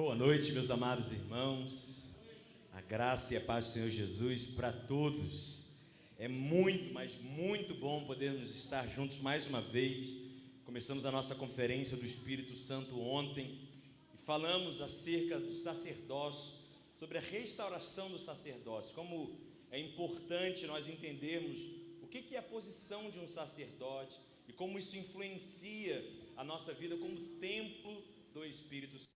Boa noite, meus amados irmãos. A graça e a paz do Senhor Jesus para todos. É muito, mas muito bom podermos estar juntos mais uma vez. Começamos a nossa conferência do Espírito Santo ontem e falamos acerca do sacerdócio, sobre a restauração do sacerdócio, como é importante nós entendermos o que é a posição de um sacerdote e como isso influencia a nossa vida como templo do Espírito Santo.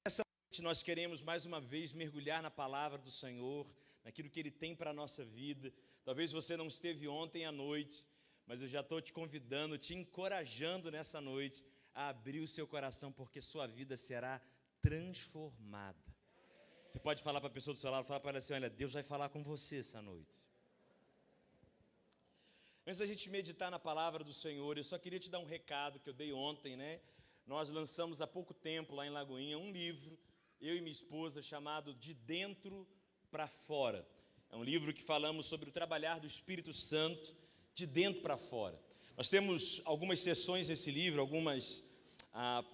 Nessa noite nós queremos mais uma vez mergulhar na palavra do Senhor, naquilo que Ele tem para a nossa vida. Talvez você não esteve ontem à noite, mas eu já estou te convidando, te encorajando nessa noite a abrir o seu coração, porque sua vida será transformada. Você pode falar para a pessoa do seu lado, falar para ela assim: olha, Deus vai falar com você essa noite. Antes da gente meditar na palavra do Senhor, eu só queria te dar um recado que eu dei ontem, né? Nós lançamos há pouco tempo lá em Lagoinha um livro, eu e minha esposa, chamado De Dentro para Fora. É um livro que falamos sobre o trabalhar do Espírito Santo de dentro para fora. Nós temos algumas seções desse livro, algumas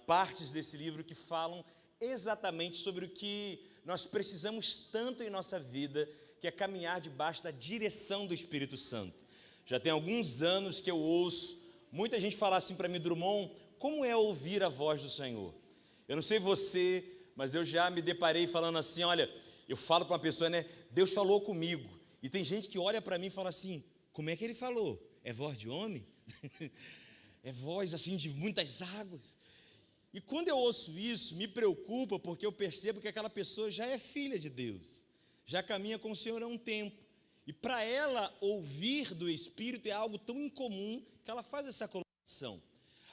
partes desse livro que falam exatamente sobre o que nós precisamos tanto em nossa vida, que é caminhar debaixo da direção do Espírito Santo. Já tem alguns anos que eu ouço muita gente falar assim para mim: Drummond, como é ouvir a voz do Senhor? Eu não sei você, mas eu já me deparei falando assim: olha, eu falo para uma pessoa, né? Deus falou comigo. E tem gente que olha para mim e fala assim: como é que Ele falou? É voz de homem? É voz assim de muitas águas? E quando eu ouço isso, me preocupa, porque eu percebo que aquela pessoa já é filha de Deus, já caminha com o Senhor há um tempo. E para ela ouvir do Espírito é algo tão incomum que ela faz essa colocação.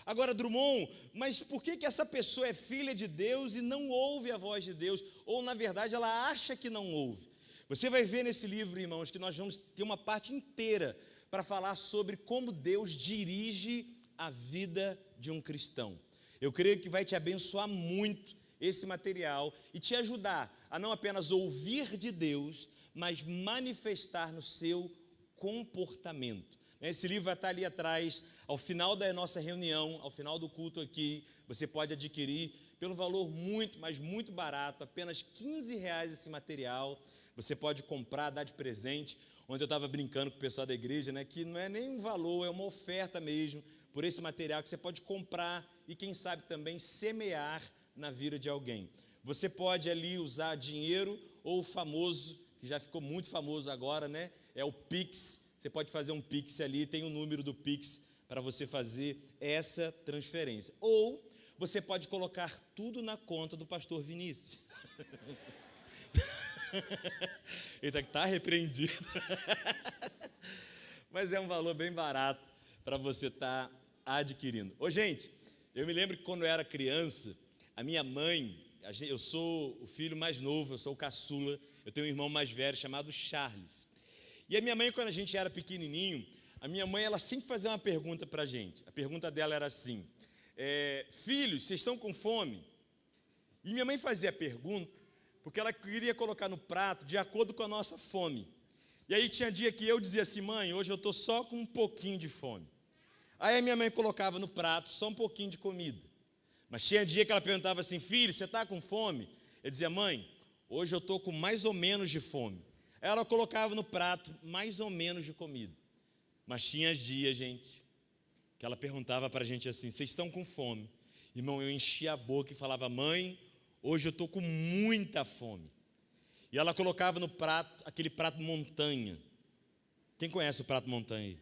Agora, Drummond, mas por que essa pessoa é filha de Deus e não ouve a voz de Deus? Ou, na verdade, ela acha que não ouve? Você vai ver nesse livro, irmãos, que nós vamos ter uma parte inteira para falar sobre como Deus dirige a vida de um cristão. Eu creio que vai te abençoar muito esse material e te ajudar a não apenas ouvir de Deus, mas manifestar no seu comportamento. Esse livro vai estar ali atrás, ao final da nossa reunião, ao final do culto aqui. Você pode adquirir pelo valor muito, mas muito barato, apenas R$15 esse material. Você pode comprar, dar de presente. Ontem eu estava brincando com o pessoal da igreja, né, que não é nem um valor, é uma oferta mesmo por esse material que você pode comprar e, quem sabe, também semear na vida de alguém. Você pode ali usar dinheiro ou o famoso, que já ficou muito famoso agora, né, é o Pix. Você pode fazer um Pix ali, tem o número do Pix para você fazer essa transferência. Ou você pode colocar tudo na conta do pastor Vinícius. Ele está repreendido. Mas é um valor bem barato para você estar adquirindo. Ô, gente, eu me lembro que quando eu era criança, a minha mãe, eu sou o filho mais novo, eu sou o caçula, eu tenho um irmão mais velho chamado Charles. E a minha mãe, quando a gente era pequenininho, a minha mãe, ela sempre fazia uma pergunta para a gente. A pergunta dela era assim: filhos, vocês estão com fome? E minha mãe fazia a pergunta porque ela queria colocar no prato de acordo com a nossa fome. E aí tinha dia que eu dizia assim: mãe, hoje eu estou só com um pouquinho de fome. Aí a minha mãe colocava no prato só um pouquinho de comida. Mas tinha dia que ela perguntava assim: filho, você está com fome? Eu dizia: mãe, hoje eu estou com mais ou menos de fome. Aí ela colocava no prato mais ou menos de comida. Mas tinha dias, gente, que ela perguntava para a gente assim: vocês estão com fome? Irmão, eu enchia a boca e falava: mãe, hoje eu estou com muita fome. E ela colocava no prato, aquele prato montanha. Quem conhece o prato montanha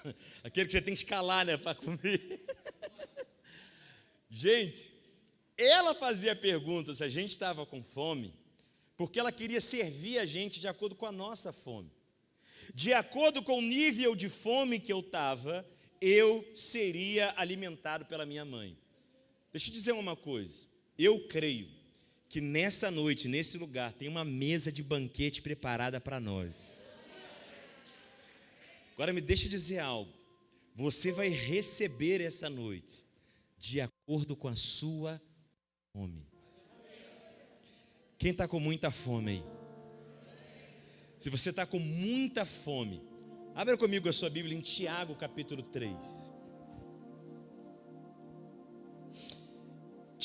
aí? Aquele que você tem que escalar, né, para comer. Gente, ela fazia a pergunta se a gente estava com fome, porque ela queria servir a gente de acordo com a nossa fome. De acordo com o nível de fome que eu estava, eu seria alimentado pela minha mãe. Deixa eu dizer uma coisa. Eu creio que nessa noite, nesse lugar, tem uma mesa de banquete preparada para nós. Agora me deixa dizer algo. Você vai receber essa noite de acordo com a sua fome. Quem está com muita fome aí? Se você está com muita fome, abra comigo a sua Bíblia em Tiago capítulo 3.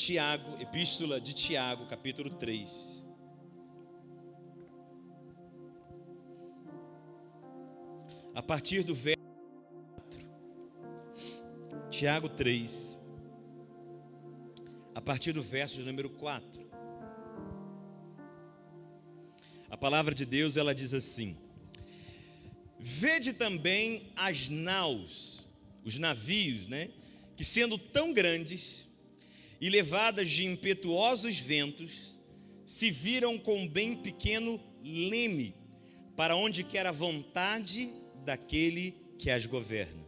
Tiago, Epístola de Tiago, capítulo 3. A partir do verso 4. Tiago 3. A partir do verso número 4. A palavra de Deus, ela diz assim: vede também as naus, os navios, que sendo tão grandes e levadas de impetuosos ventos, se viram com bem pequeno leme, para onde quer a vontade daquele que as governa.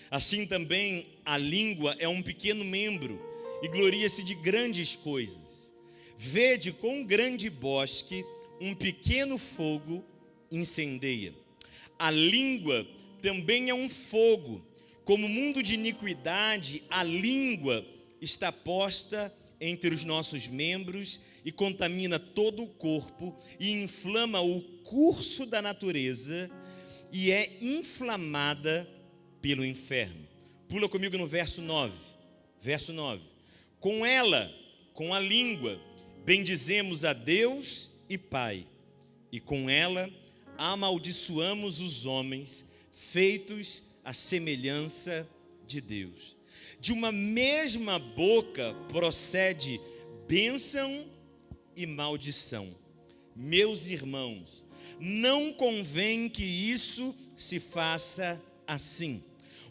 Assim também a língua é um pequeno membro e gloria-se de grandes coisas. Vede com grande bosque um pequeno fogo incendeia. A língua também é um fogo. Como mundo de iniquidade, a língua está posta entre os nossos membros e contamina todo o corpo e inflama o curso da natureza e é inflamada pelo inferno. Pula comigo no verso 9. Verso 9. Com ela, com a língua, bendizemos a Deus e Pai, e com ela amaldiçoamos os homens, feitos à semelhança de Deus. De uma mesma boca procede bênção e maldição. Meus irmãos, não convém que isso se faça assim.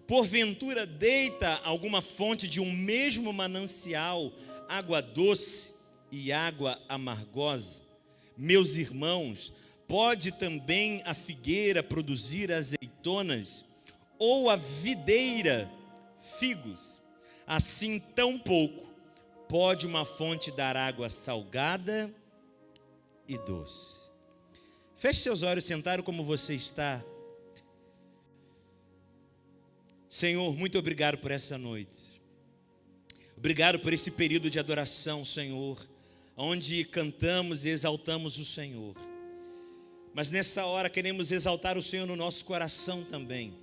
Porventura deita alguma fonte de um mesmo manancial água doce e água amargosa? Meus irmãos, pode também a figueira produzir azeitonas, ou a videira figos? Assim tampouco pode uma fonte dar água salgada e doce. Feche seus olhos, sentado como você está. Senhor, muito obrigado por essa noite. Obrigado por esse período de adoração, Senhor, onde cantamos e exaltamos o Senhor. Mas nessa hora queremos exaltar o Senhor no nosso coração também.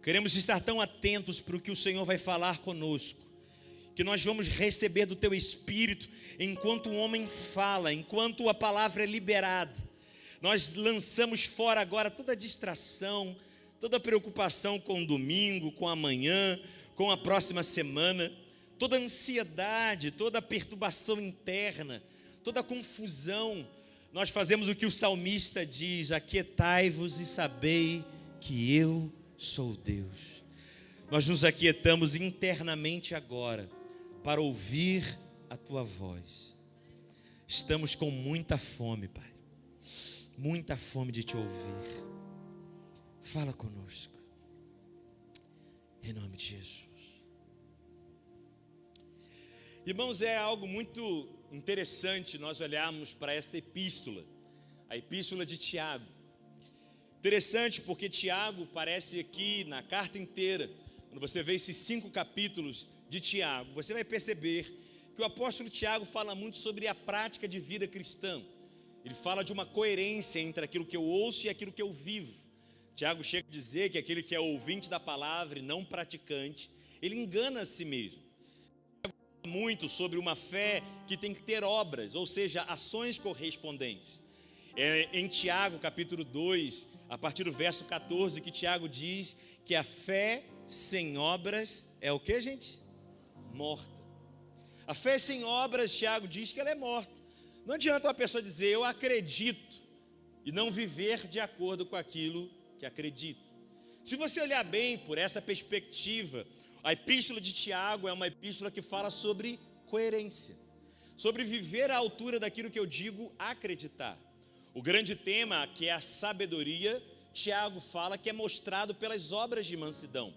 Queremos estar tão atentos para o que o Senhor vai falar conosco, que nós vamos receber do Teu Espírito enquanto o homem fala, enquanto a palavra é liberada. Nós lançamos fora agora toda distração, toda preocupação com o domingo, com amanhã, com a próxima semana, toda ansiedade, toda perturbação interna, toda confusão. Nós fazemos o que o salmista diz: aquietai-vos e sabei que eu sou Deus. Nós nos aquietamos internamente agora para ouvir a Tua voz. Estamos com muita fome, Pai, muita fome de Te ouvir. Fala conosco, em nome de Jesus. Irmãos, é algo muito interessante nós olharmos para essa epístola, a epístola de Tiago. Interessante porque Tiago parece aqui na carta inteira, quando você vê esses 5 capítulos de Tiago, você vai perceber que o apóstolo Tiago fala muito sobre a prática de vida cristã. Ele fala de uma coerência entre aquilo que eu ouço e aquilo que eu vivo. Tiago chega a dizer que aquele que é ouvinte da palavra e não praticante, ele engana a si mesmo. Tiago fala muito sobre uma fé que tem que ter obras, ou seja, ações correspondentes. Em Tiago capítulo 2, a partir do verso 14, que Tiago diz que a fé sem obras é o que, gente? Morta. A fé sem obras, Tiago diz que ela é morta. Não adianta uma pessoa dizer eu acredito e não viver de acordo com aquilo que acredita. Se você olhar bem por essa perspectiva, a epístola de Tiago é uma epístola que fala sobre coerência, sobre viver à altura daquilo que eu digo acreditar. O grande tema, que é a sabedoria, Tiago fala que é mostrado pelas obras de mansidão.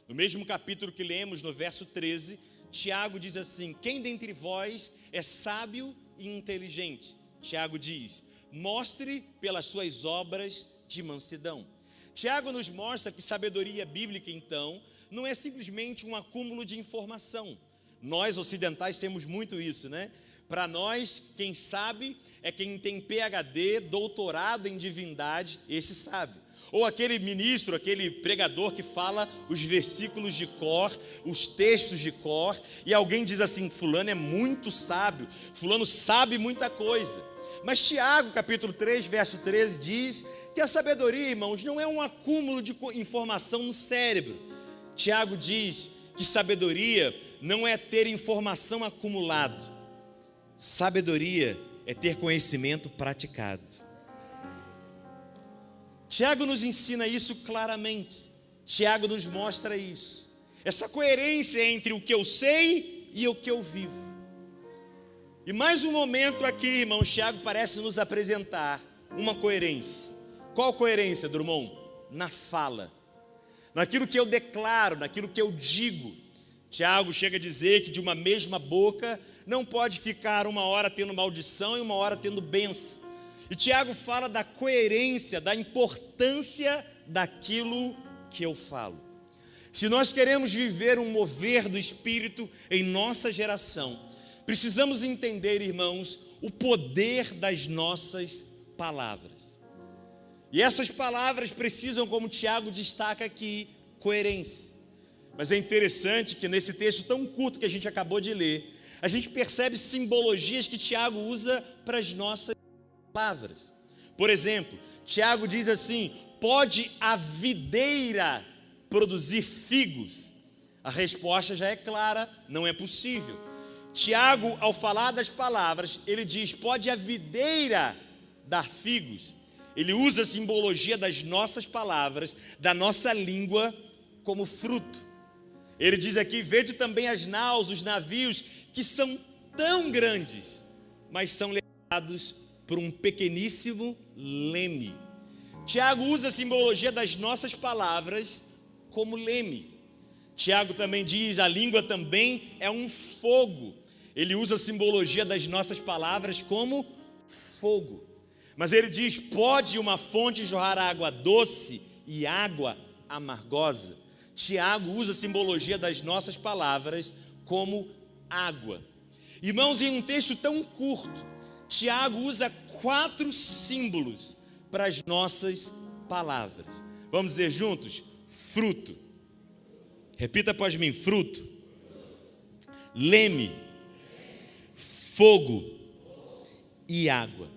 No mesmo capítulo que lemos, no verso 13, Tiago diz assim: quem dentre vós é sábio e inteligente? Tiago diz: mostre pelas suas obras de mansidão. Tiago nos mostra que sabedoria bíblica, então, não é simplesmente um acúmulo de informação. Nós ocidentais temos muito isso, né? Para nós, quem sabe é quem tem PhD, doutorado em divindade, esse sabe. Ou aquele ministro, aquele pregador que fala os versículos de cor, os textos de cor, e alguém diz assim: fulano é muito sábio, fulano sabe muita coisa. Mas Tiago, capítulo 3, verso 13, diz que a sabedoria, irmãos, não é um acúmulo de informação no cérebro. Tiago diz que sabedoria não é ter informação acumulado. Sabedoria é ter conhecimento praticado. Tiago nos ensina isso claramente. Tiago nos mostra isso. Essa coerência entre o que eu sei e o que eu vivo. E mais um momento aqui, irmãos, Tiago parece nos apresentar uma coerência. Qual coerência, Drummond? Na fala. Naquilo que eu declaro, naquilo que eu digo. Tiago chega a dizer que de uma mesma boca não pode ficar uma hora tendo maldição e uma hora tendo bênção. E Tiago fala da coerência, da importância daquilo que eu falo. Se nós queremos viver um mover do Espírito em nossa geração, precisamos entender, irmãos, o poder das nossas palavras. E essas palavras precisam, como Tiago destaca aqui, coerência. Mas é interessante que nesse texto tão curto que a gente acabou de ler, a gente percebe simbologias que Tiago usa para as nossas palavras. Por exemplo, Tiago diz assim: pode a videira produzir figos? A resposta já é clara: não é possível. Tiago, ao falar das palavras, ele diz: pode a videira dar figos? Ele usa a simbologia das nossas palavras, da nossa língua, como fruto. Ele diz aqui: vede também as naus, os navios, que são tão grandes, mas são levados por um pequeníssimo leme. Tiago usa a simbologia das nossas palavras como leme. Tiago também diz: a língua também é um fogo. Ele usa a simbologia das nossas palavras como fogo. Mas ele diz: pode uma fonte jorrar água doce e água amargosa? Tiago usa a simbologia das nossas palavras como água. Irmãos, em um texto tão curto, Tiago usa 4 símbolos para as nossas palavras. Vamos dizer juntos? Fruto. Repita após mim: fruto, leme, fogo e água.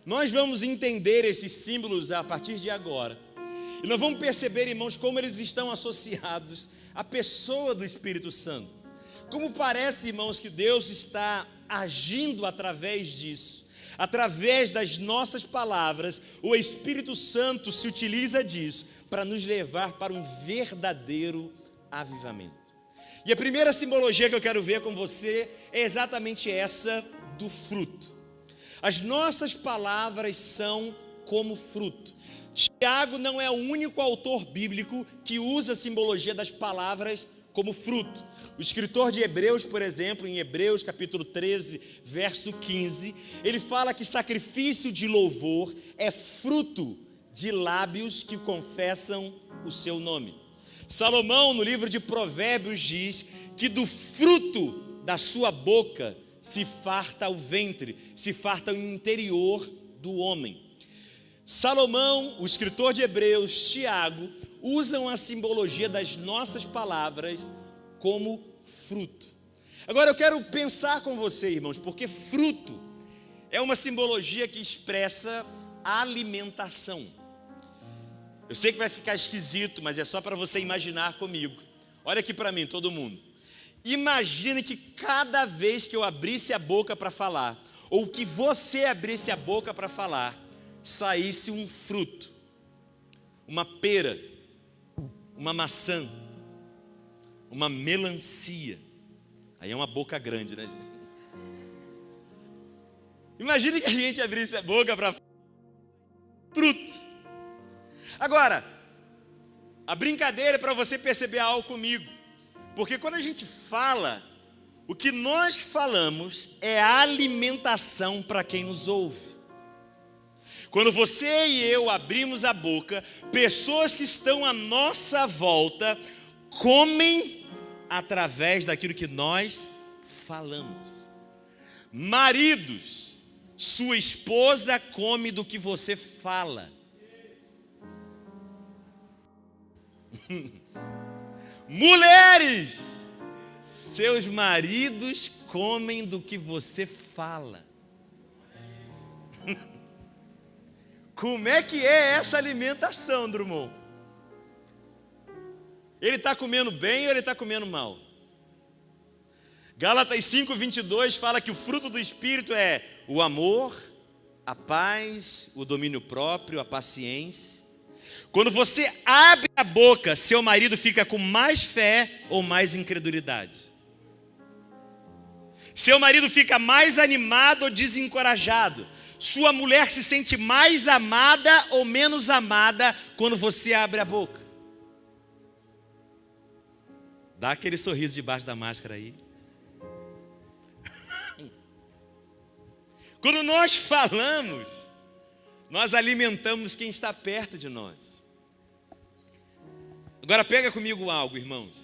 Nós vamos entender esses símbolos a partir de agora. E nós vamos perceber, irmãos, como eles estão associados à pessoa do Espírito Santo. Como parece, irmãos, que Deus está agindo através disso. Através das nossas palavras, o Espírito Santo se utiliza disso para nos levar para um verdadeiro avivamento. E a primeira simbologia que eu quero ver com você é exatamente essa do fruto. As nossas palavras são como fruto. Tiago não é o único autor bíblico que usa a simbologia das palavras como fruto. O escritor de Hebreus, por exemplo, em Hebreus capítulo 13, verso 15, ele fala que sacrifício de louvor é fruto de lábios que confessam o seu nome. Salomão, no livro de Provérbios, diz que do fruto da sua boca se farta o ventre, se farta o interior do homem. Salomão, o escritor de Hebreus, Tiago, usam a simbologia das nossas palavras como fruto. Agora eu quero pensar com você, irmãos, porque fruto é uma simbologia que expressa alimentação. Eu sei que vai ficar esquisito, mas é só para você imaginar comigo. Olha aqui para mim, todo mundo. Imagine que cada vez que eu abrisse a boca para falar, ou que você abrisse a boca para falar, saísse um fruto, uma pera, uma maçã, uma melancia. Aí é uma boca grande, né, gente? Imagine que a gente abrisse a boca para fruto. Agora, a brincadeira é para você perceber algo comigo. Porque quando a gente fala, o que nós falamos é alimentação para quem nos ouve. Quando você e eu abrimos a boca, pessoas que estão à nossa volta comem através daquilo que nós falamos. Maridos, sua esposa come do que você fala. Mulheres, seus maridos comem do que você fala. Como é que é essa alimentação, Drummond? Ele está comendo bem ou ele está comendo mal? Gálatas 5:22 fala que o fruto do Espírito é o amor, a paz, o domínio próprio, a paciência. Quando você abre a boca, seu marido fica com mais fé ou mais incredulidade? Seu marido fica mais animado ou desencorajado? Sua mulher se sente mais amada ou menos amada quando você abre a boca? Dá aquele sorriso debaixo da máscara aí. Quando nós falamos, nós alimentamos quem está perto de nós. Agora pega comigo algo, irmãos.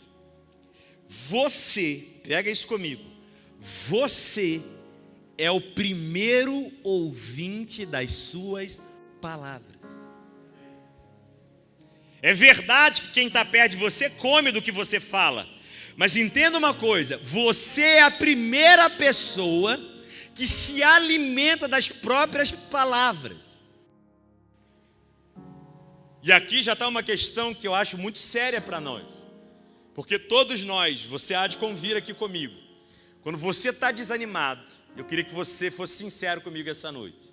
Você, pega isso comigo. Você é o primeiro ouvinte das suas palavras. É verdade que quem está perto de você come do que você fala. Mas entenda uma coisa, você é a primeira pessoa que se alimenta das próprias palavras. E aqui já está uma questão que eu acho muito séria para nós. Porque todos nós, você há de convir aqui comigo. Quando você está desanimado, eu queria que você fosse sincero comigo essa noite.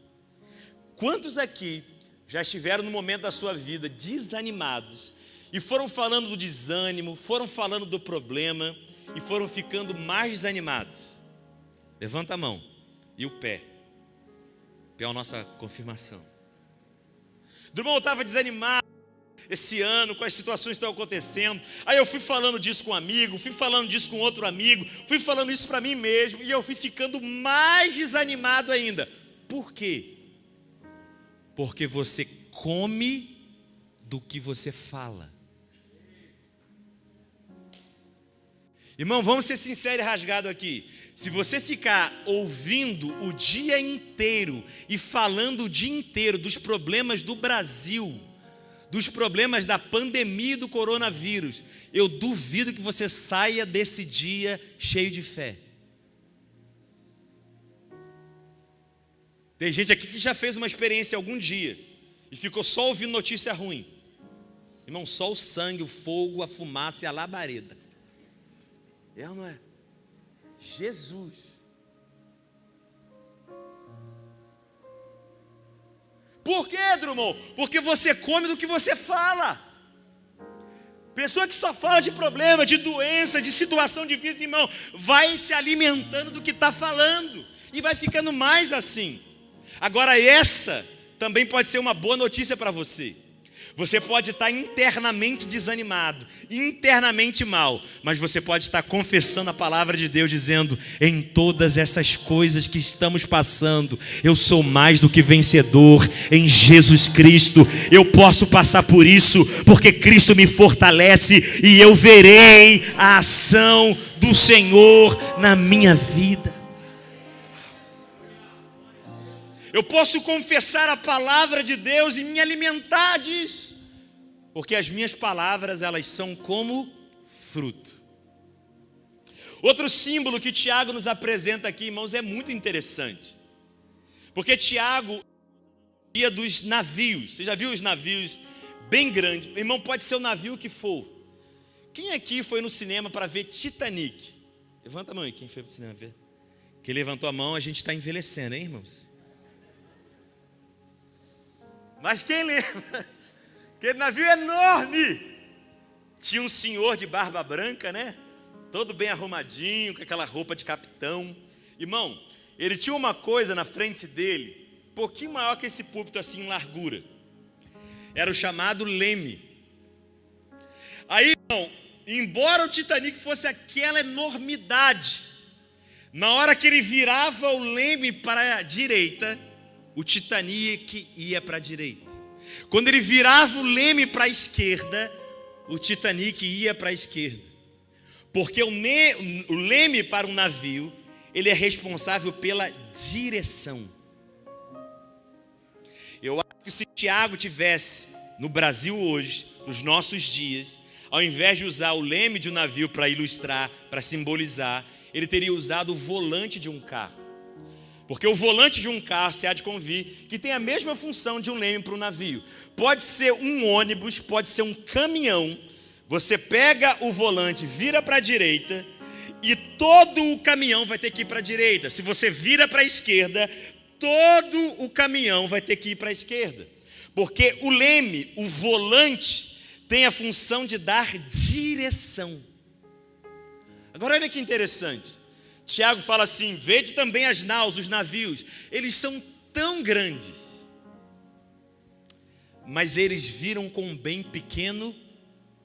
Quantos aqui já estiveram no momento da sua vida desanimados e foram falando do desânimo, foram falando do problema e foram ficando mais desanimados? Levanta a mão e o pé. O pé é a nossa confirmação. Drummond, eu estava desanimado esse ano com as situações que estão acontecendo. Aí eu fui falando disso com um amigo, fui falando disso com outro amigo, fui falando isso para mim mesmo e eu fui ficando mais desanimado ainda. Por quê? Porque você come do que você fala. Irmão, vamos ser sinceros e rasgados aqui. Se você ficar ouvindo o dia inteiro e falando o dia inteiro dos problemas do Brasil, dos problemas da pandemia e do coronavírus, eu duvido que você saia desse dia cheio de fé. Tem gente aqui que já fez uma experiência algum dia e ficou só ouvindo notícia ruim. Irmão, só o sangue, o fogo, a fumaça e a labareda. É ou não é? Jesus. Por quê, Drummond? Porque você come do que você fala. Pessoa que só fala de problema, de doença, de situação difícil, irmão, vai se alimentando do que está falando e vai ficando mais assim. Agora essa também pode ser uma boa notícia para você. Você pode estar internamente desanimado, internamente mal, mas você pode estar confessando a palavra de Deus, dizendo: em todas essas coisas que estamos passando, eu sou mais do que vencedor em Jesus Cristo. Eu posso passar por isso, porque Cristo me fortalece e eu verei a ação do Senhor na minha vida. Eu posso confessar a palavra de Deus e me alimentar disso, porque as minhas palavras, elas são como fruto. Outro símbolo que Tiago nos apresenta aqui, irmãos, é muito interessante, porque Tiago, dia dos navios, você já viu os navios bem grandes? Irmão, pode ser o navio que for. Quem aqui foi no cinema para ver Titanic? Levanta a mão aí, quem foi para o cinema ver? Quem levantou a mão, a gente está envelhecendo, hein, irmãos? Mas quem lembra? Aquele navio enorme. Tinha um senhor de barba branca, né? Todo bem arrumadinho, com aquela roupa de capitão. Irmão, ele tinha uma coisa na frente dele, um pouquinho maior que esse púlpito assim em largura. Era o chamado leme. Aí, irmão, embora o Titanic fosse aquela enormidade, na hora que ele virava o leme para a direita, o Titanic ia para a direita. Quando ele virava o leme para a esquerda, o Titanic ia para a esquerda. Porque o leme para um navio, ele é responsável pela direção. Eu acho que se Tiago tivesse no Brasil hoje, nos nossos dias, ao invés de usar o leme de um navio para ilustrar, para simbolizar, ele teria usado o volante de um carro. Porque o volante de um carro, se há de convir, que tem a mesma função de um leme para um navio. Pode ser um ônibus, pode ser um caminhão. Você pega o volante, vira para a direita e todo o caminhão vai ter que ir para a direita. Se você vira para a esquerda, todo o caminhão vai ter que ir para a esquerda. Porque o leme, o volante, tem a função de dar direção. Agora olha que interessante. Tiago fala assim: vede também as naus, os navios, eles são tão grandes, mas eles viram com um bem pequeno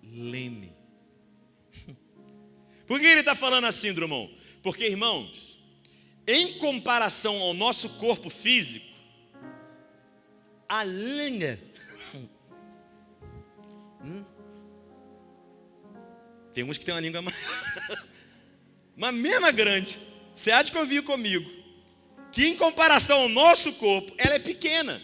leme. Por que ele está falando assim, Drummond? Porque, irmãos, em comparação ao nosso corpo físico, a lenha, tem uns que tem uma língua mas mesmo grande, você há de convir comigo, que em comparação ao nosso corpo, ela é pequena.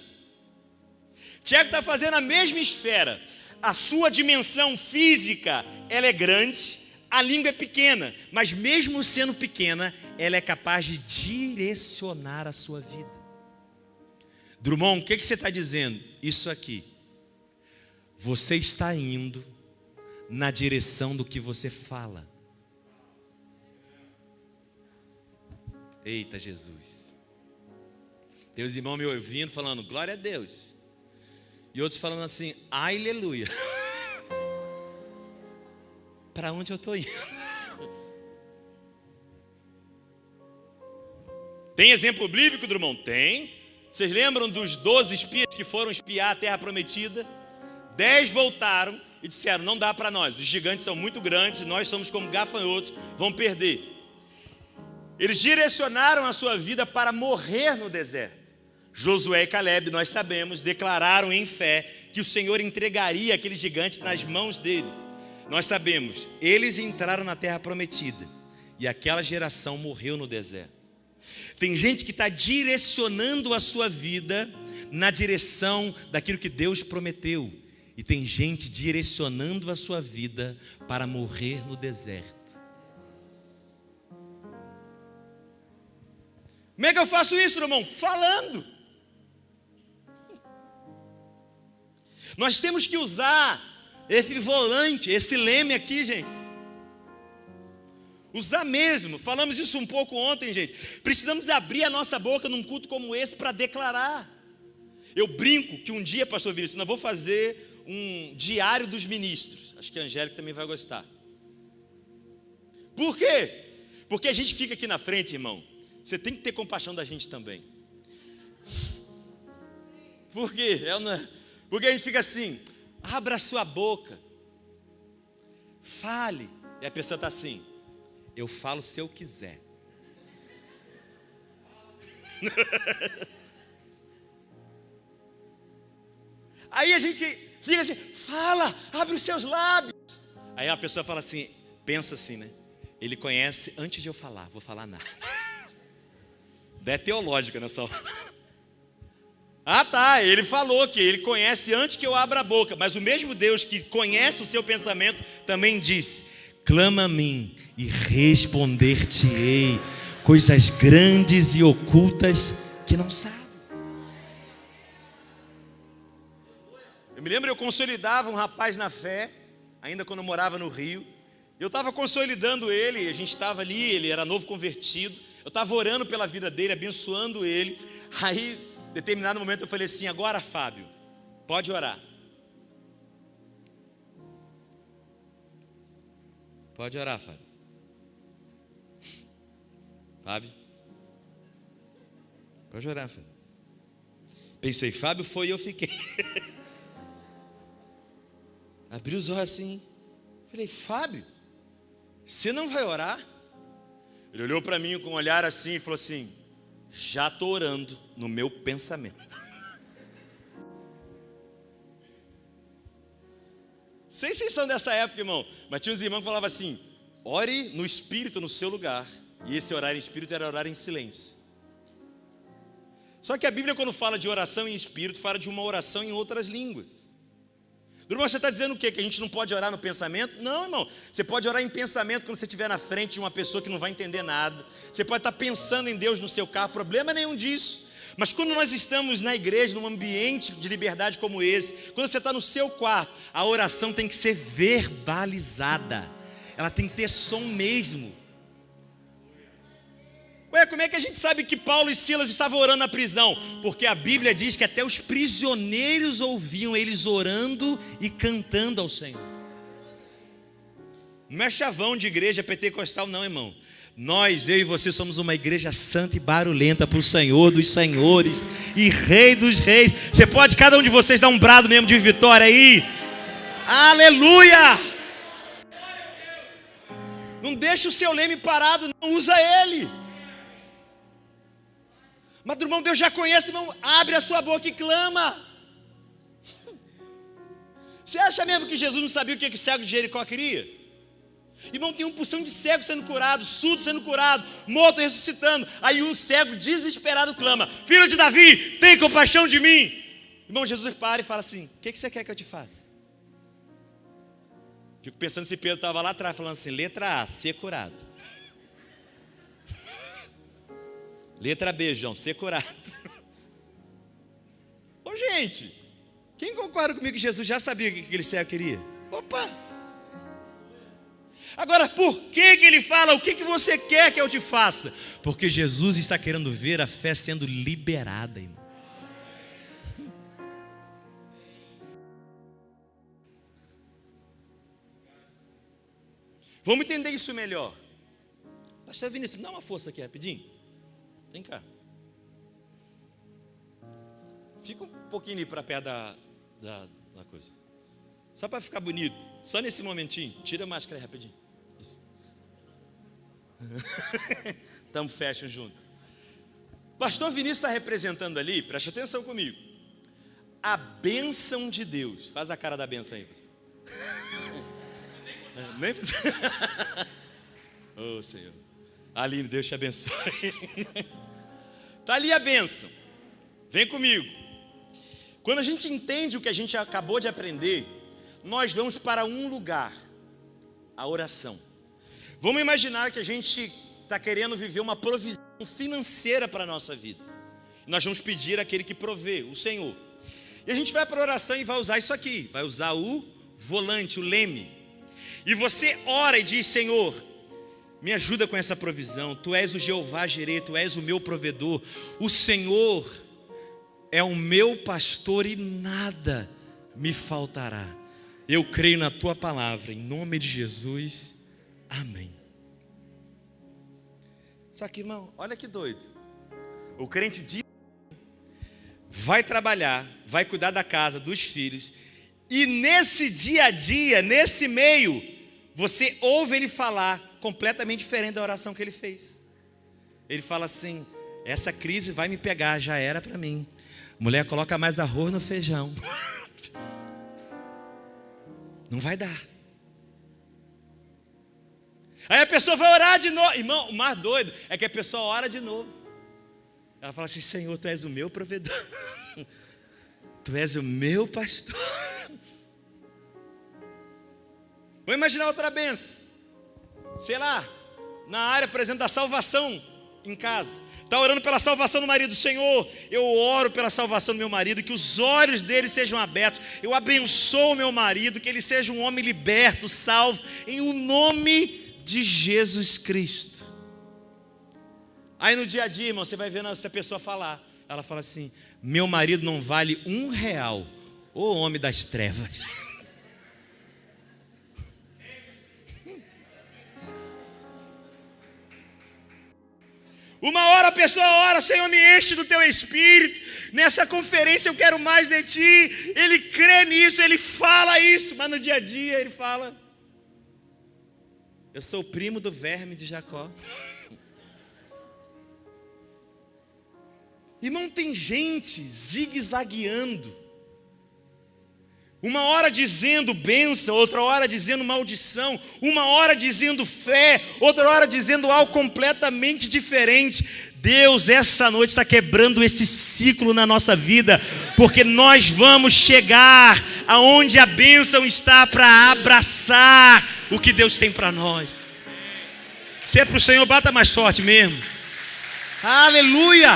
Tiago está fazendo a mesma esfera, a sua dimensão física, ela é grande, a língua é pequena, mas mesmo sendo pequena, ela é capaz de direcionar a sua vida. Drummond, o que você está dizendo? Isso aqui, você está indo na direção do que você fala. Eita Jesus. Tem os irmãos me ouvindo falando glória a Deus, e outros falando assim, aleluia. Para onde eu estou indo? Tem exemplo bíblico, Drummond? Tem. Vocês lembram dos 12 espias que foram espiar a terra prometida? 10 voltaram e disseram, não dá para nós, os gigantes são muito grandes, nós somos como gafanhotos, vamos perder. Eles direcionaram a sua vida para morrer no deserto. Josué e Caleb, nós sabemos, declararam em fé que o Senhor entregaria aqueles gigantes nas mãos deles. Nós sabemos, eles entraram na terra prometida e aquela geração morreu no deserto. Tem gente que está direcionando a sua vida na direção daquilo que Deus prometeu, e tem gente direcionando a sua vida para morrer no deserto. Como é que eu faço isso, irmão? Falando. Nós temos que usar esse volante, esse leme aqui, gente. Usar mesmo. Falamos isso um pouco ontem, gente. Precisamos abrir a nossa boca num culto como esse para declarar. Eu brinco que um dia, pastor Vírus, eu vou fazer um diário dos ministros. Acho que a Angélica também vai gostar. Por quê? Porque a gente fica aqui na frente, irmão. Você tem que ter compaixão da gente também. Por quê? Porque a gente fica assim, abra a sua boca, fale. E a pessoa está assim, eu falo se eu quiser. Aí a gente fica assim, fala, abre os seus lábios. Aí a pessoa fala assim, pensa assim, né? Ele conhece antes de eu falar, vou falar nada. É teológica nessa hora. Ah tá, ele falou que ele conhece antes que eu abra a boca. Mas o mesmo Deus que conhece o seu pensamento também disse, clama a mim e responder-te-ei coisas grandes e ocultas que não sabes. Eu me lembro, eu consolidava um rapaz na fé, ainda quando eu morava no Rio. Eu estava consolidando ele, a gente estava ali, ele era novo convertido. Eu estava orando pela vida dele, abençoando ele. Aí, em determinado momento, eu falei assim, agora, Fábio, pode orar. Pode orar, Fábio. Fábio. Pode orar, Fábio. Pensei, Fábio foi e eu fiquei. Abri os olhos assim. Falei, Fábio, você não vai orar? Ele olhou para mim com um olhar assim e falou assim, já estou orando no meu pensamento. Sei se vocês são dessa época, irmão, mas tinha uns irmãos que falavam assim, ore no espírito no seu lugar. E esse orar em espírito era orar em silêncio. Só que a Bíblia, quando fala de oração em espírito, fala de uma oração em outras línguas. Irmão, você está dizendo o quê? Que a gente não pode orar no pensamento? Não, irmão. Você pode orar em pensamento quando você estiver na frente de uma pessoa que não vai entender nada. Você pode estar pensando em Deus no seu carro, problema nenhum disso. Mas quando nós estamos na igreja, num ambiente de liberdade como esse, quando você está no seu quarto, a oração tem que ser verbalizada. Ela tem que ter som mesmo. Ué, como é que a gente sabe que Paulo e Silas estavam orando na prisão? Porque a Bíblia diz que até os prisioneiros ouviam eles orando e cantando ao Senhor. Não é chavão de igreja pentecostal não, irmão. Nós, eu e você, somos uma igreja santa e barulhenta para o Senhor dos senhores e Rei dos reis. Você pode, cada um de vocês, dar um brado mesmo de vitória aí? Aleluia! Não deixa o seu leme parado, não, usa ele. Mas, irmão, Deus já conhece, irmão, abre a sua boca e clama. Você acha mesmo que Jesus não sabia o que o cego de Jericó queria? Irmão, tem 1% de cego sendo curado, surdo sendo curado, morto ressuscitando. Aí um cego desesperado clama: Filho de Davi, tem compaixão de mim. Irmão, Jesus para e fala assim: o que você quer que eu te faça? Fico pensando se Pedro estava lá atrás falando assim: letra A, ser curado. Letra B, João, ser curado. Ô gente, quem concorda comigo que Jesus já sabia o que aquele cego queria? Opa! Agora, por que ele fala: o que você quer que eu te faça? Porque Jesus está querendo ver a fé sendo liberada, irmão. Vamos entender isso melhor. Pastor Vinícius, me dá uma força aqui rapidinho. Vem cá. Fica um pouquinho ali para perto da coisa. Só para ficar bonito. Só nesse momentinho. Tira a máscara aí rapidinho. Estamos fashion junto. Pastor Vinícius está representando ali, preste atenção comigo, a bênção de Deus. Faz a cara da bênção aí. Nem precisa. Oh, Senhor. Aline, Deus te abençoe. Está ali a bênção. Vem comigo. Quando a gente entende o que a gente acabou de aprender, nós vamos para um lugar: a oração. Vamos imaginar que a gente está querendo viver uma provisão financeira para a nossa vida. Nós vamos pedir àquele que provê, o Senhor. E a gente vai para a oração e vai usar isso aqui. Vai usar o volante, o leme. E você ora e diz: Senhor, me ajuda com essa provisão. Tu és o Jeová Jireh, tu és o meu provedor. O Senhor é o meu pastor e nada me faltará. Eu creio na tua palavra, em nome de Jesus. Amém. Só que, irmão, olha que doido. O crente diz, vai trabalhar, vai cuidar da casa, dos filhos, e nesse dia a dia, nesse meio, você ouve ele falar completamente diferente da oração que ele fez. Ele fala assim: essa crise vai me pegar, já era para mim. Mulher, coloca mais arroz no feijão. Não vai dar. Aí a pessoa vai orar de novo. Irmão, o mais doido é que a pessoa ora de novo. Ela fala assim: Senhor, tu és o meu provedor. Tu és o meu pastor. Vou imaginar outra benção. Sei lá, na área, por exemplo, da salvação em casa. Está orando pela salvação do marido. Senhor, eu oro pela salvação do meu marido, que os olhos dele sejam abertos. Eu abençoo o meu marido, que ele seja um homem liberto, salvo, em o nome de Jesus Cristo. Aí no dia a dia, irmão, você vai vendo essa pessoa falar. Ela fala assim: meu marido não vale R$1. Ô homem das trevas. Uma hora a pessoa ora: Senhor, me enche do teu espírito. Nessa conferência eu quero mais de ti. Ele crê nisso, ele fala isso. Mas no dia a dia ele fala: eu sou o primo do verme de Jacó. Irmão, tem gente zigue-zagueando. Uma hora dizendo bênção, outra hora dizendo maldição. Uma hora dizendo fé, outra hora dizendo algo completamente diferente. Deus essa noite está quebrando esse ciclo na nossa vida, porque nós vamos chegar aonde a bênção está para abraçar o que Deus tem para nós. Se é para o Senhor, bata mais forte mesmo. Aleluia!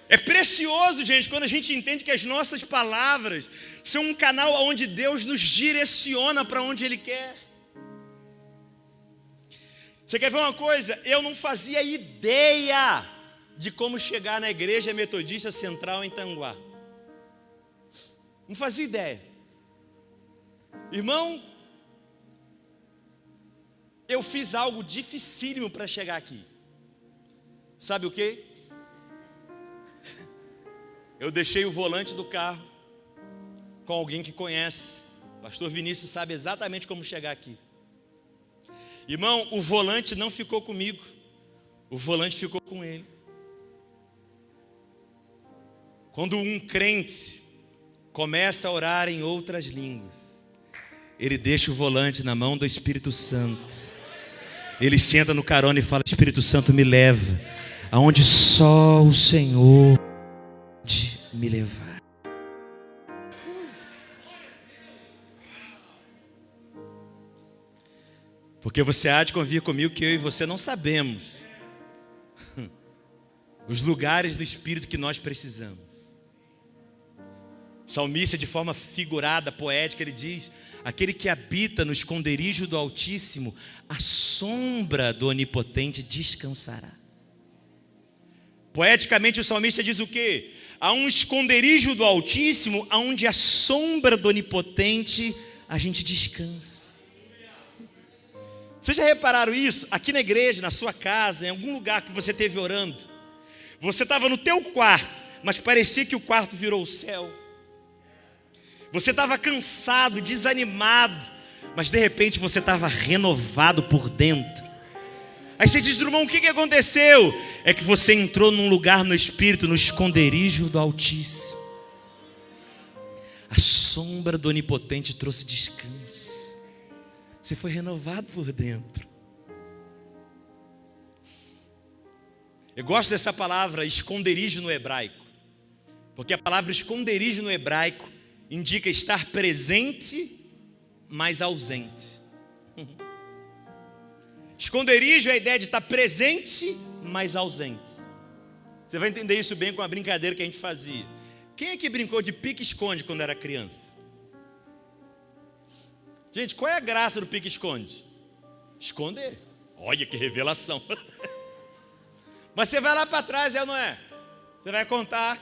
É precioso, gente, quando a gente entende que as nossas palavras são um canal onde Deus nos direciona para onde Ele quer. Você quer ver uma coisa? Eu não fazia ideia de como chegar na Igreja Metodista Central em Tanguá. Não fazia ideia. Irmão, eu fiz algo dificílimo para chegar aqui. Sabe o quê? Eu deixei o volante do carro com alguém que conhece. O pastor Vinícius sabe exatamente como chegar aqui. Irmão, o volante não ficou comigo. O volante ficou com ele. Quando um crente começa a orar em outras línguas, ele deixa o volante na mão do Espírito Santo. Ele senta no carona e fala: Espírito Santo, me leva aonde só o Senhor pode me levar. Porque você há de convir comigo que eu e você não sabemos os lugares do Espírito que nós precisamos. O salmista, de forma figurada, poética, ele diz: aquele que habita no esconderijo do Altíssimo, a sombra do Onipotente descansará. Poeticamente o salmista diz o quê? Há um esconderijo do Altíssimo, onde a sombra do Onipotente a gente descansa. Vocês já repararam isso? Aqui na igreja, na sua casa, em algum lugar que você esteve orando, você estava no teu quarto, mas parecia que o quarto virou o céu. Você estava cansado, desanimado, mas de repente você estava renovado por dentro. Aí você diz: irmão, o que aconteceu? É que você entrou num lugar no Espírito, no esconderijo do Altíssimo. A sombra do Onipotente trouxe descanso. Você foi renovado por dentro. Eu gosto dessa palavra esconderijo no hebraico, porque a palavra esconderijo no hebraico indica estar presente, mas ausente. Esconderijo é a ideia de estar presente, mas ausente. Você vai entender isso bem com a brincadeira que a gente fazia. Quem é que brincou de pique-esconde quando era criança? Gente, qual é a graça do pique-esconde? Esconder. Olha que revelação. Mas você vai lá para trás, é ou não é? Você vai contar.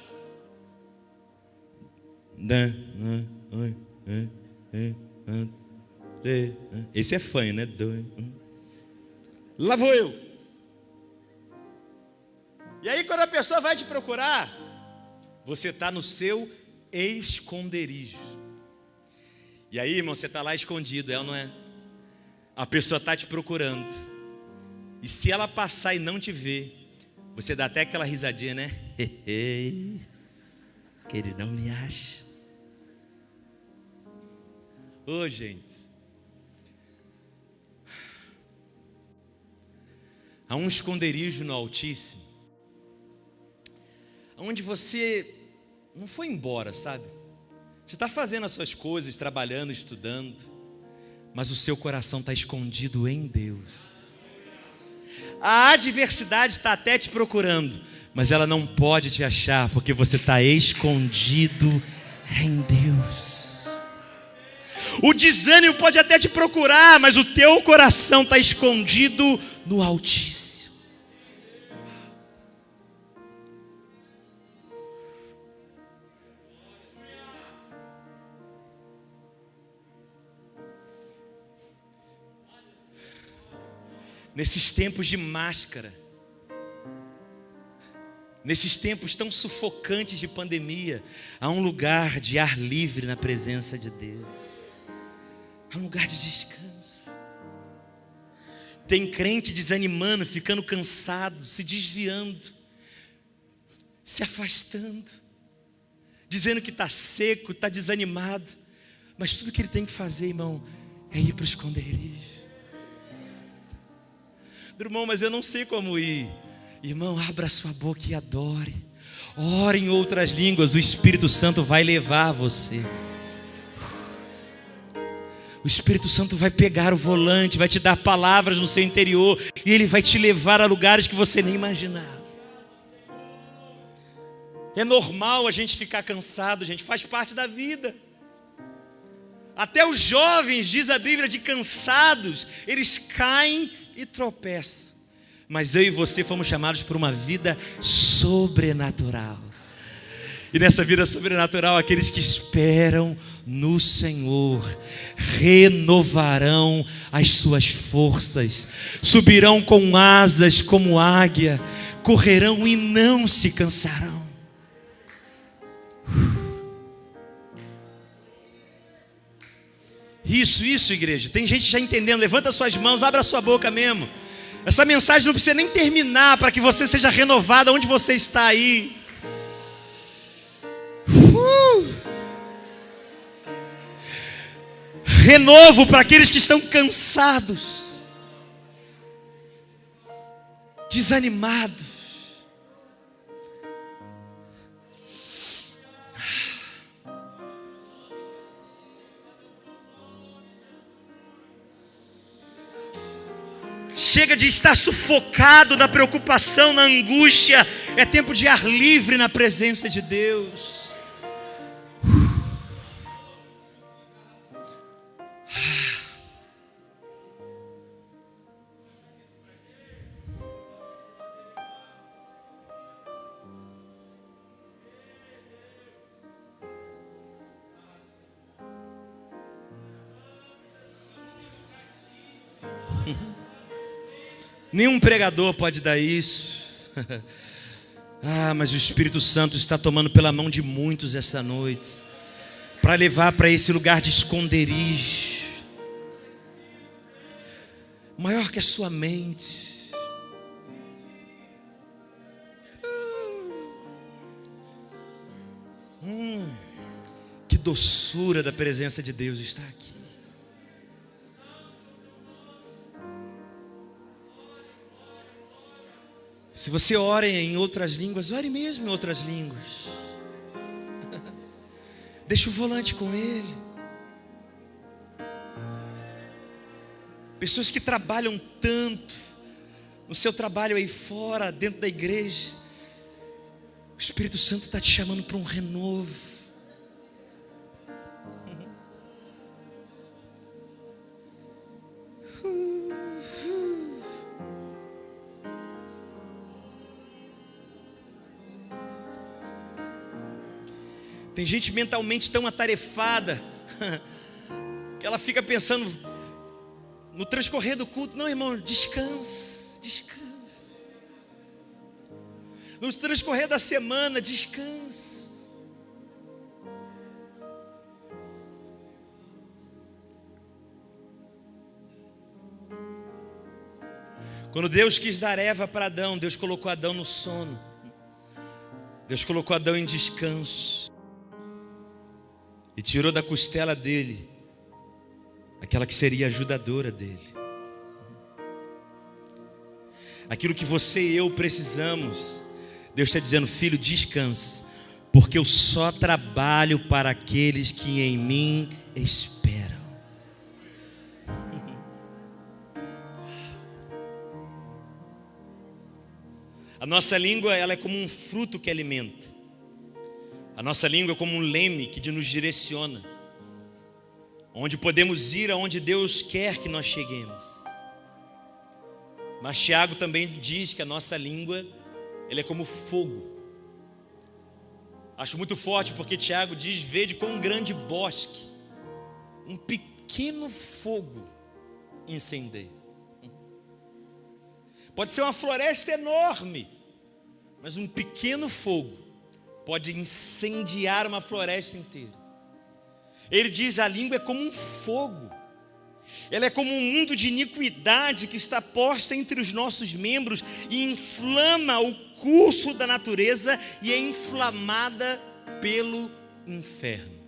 Esse é fanho, né? Lá vou eu. E aí quando a pessoa vai te procurar, você está no seu esconderijo. E aí, irmão, você está lá escondido, é ou não é? A pessoa está te procurando. E se ela passar e não te ver, você dá até aquela risadinha, né? Que ele não me acha. Ô, gente. Há um esconderijo no Altíssimo, onde você não foi embora, sabe? Você está fazendo as suas coisas, trabalhando, estudando, mas o seu coração está escondido em Deus. A adversidade está até te procurando, mas ela não pode te achar, porque você está escondido em Deus. O desânimo pode até te procurar, mas o teu coração está escondido no Altíssimo. Nesses tempos de máscara, nesses tempos tão sufocantes de pandemia, há um lugar de ar livre na presença de Deus. Há um lugar de descanso. Tem crente desanimando, ficando cansado, se desviando, se afastando, dizendo que está seco, está desanimado. Mas tudo que ele tem que fazer, irmão, é ir para o esconderijo. Irmão, mas eu não sei como ir. Irmão, abra sua boca e adore. Ore em outras línguas, o Espírito Santo vai levar você. O Espírito Santo vai pegar o volante, vai te dar palavras no seu interior, e Ele vai te levar a lugares que você nem imaginava. É normal a gente ficar cansado, gente, faz parte da vida. Até os jovens, diz a Bíblia, de cansados, eles caem e tropeçam. Mas eu e você fomos chamados por uma vida sobrenatural. E nessa vida sobrenatural, aqueles que esperam no Senhor renovarão as suas forças, subirão com asas como águia, correrão e não se cansarão. Isso, igreja. Tem gente já entendendo. Levanta suas mãos, abra sua boca mesmo. Essa mensagem não precisa nem terminar para que você seja renovado onde você está aí. Renovo para aqueles que estão cansados, desanimados. Chega de estar sufocado na preocupação, na angústia. É tempo de ar livre na presença de Deus. Nenhum pregador pode dar isso. Mas o Espírito Santo está tomando pela mão de muitos essa noite, para levar para esse lugar de esconderijo, maior que a sua mente. Que doçura da presença de Deus está aqui. Se você ora em outras línguas, ore mesmo em outras línguas. Deixa o volante com Ele. Pessoas que trabalham tanto, no seu trabalho aí fora, dentro da igreja, o Espírito Santo está te chamando para um renovo. Tem gente mentalmente tão atarefada que ela fica pensando no transcorrer do culto. Não, irmão, descanse. No transcorrer da semana, descanse. Quando Deus quis dar Eva para Adão, Deus colocou Adão no sono. Deus colocou Adão em descanso. E tirou da costela dele aquela que seria ajudadora dele. Aquilo que você e eu precisamos. Deus está dizendo: filho, descanse, porque eu só trabalho para aqueles que em mim esperam. A nossa língua, ela é como um fruto que alimenta. A nossa língua é como um leme que nos direciona, onde podemos ir aonde Deus quer que nós cheguemos. Mas Tiago também diz que a nossa língua, ela é como fogo. Acho muito forte porque Tiago diz: vede quão grande bosque um pequeno fogo incendeia. Pode ser uma floresta enorme, mas um pequeno fogo pode incendiar uma floresta inteira. Ele diz: a língua é como um fogo. Ela é como um mundo de iniquidade que está posta entre os nossos membros e inflama o curso da natureza e é inflamada pelo inferno.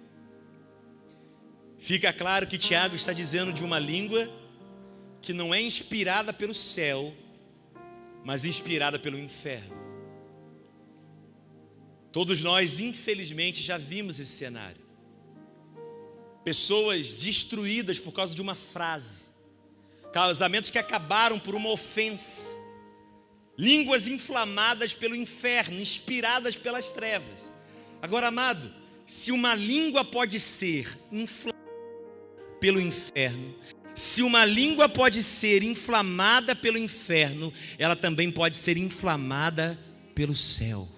Fica claro que Tiago está dizendo de uma língua que não é inspirada pelo céu, mas inspirada pelo inferno. Todos nós, infelizmente, já vimos esse cenário. Pessoas destruídas por causa de uma frase, casamentos que acabaram por uma ofensa, línguas inflamadas pelo inferno, inspiradas pelas trevas. Agora, amado, se uma língua pode ser inflamada pelo inferno, se uma língua pode ser inflamada pelo inferno, ela também pode ser inflamada pelo céu.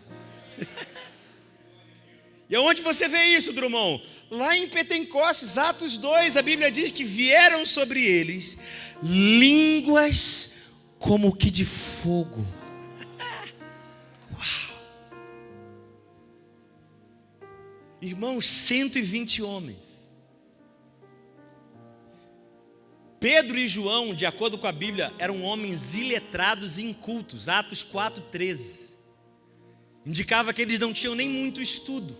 E aonde você vê isso, Drummond? Lá em Pentecostes, Atos 2, a Bíblia diz que vieram sobre eles línguas como que de fogo. Uau! Irmãos, 120 homens. Pedro e João, de acordo com a Bíblia, eram homens iletrados e incultos. Atos 4:13 indicava que eles não tinham nem muito estudo.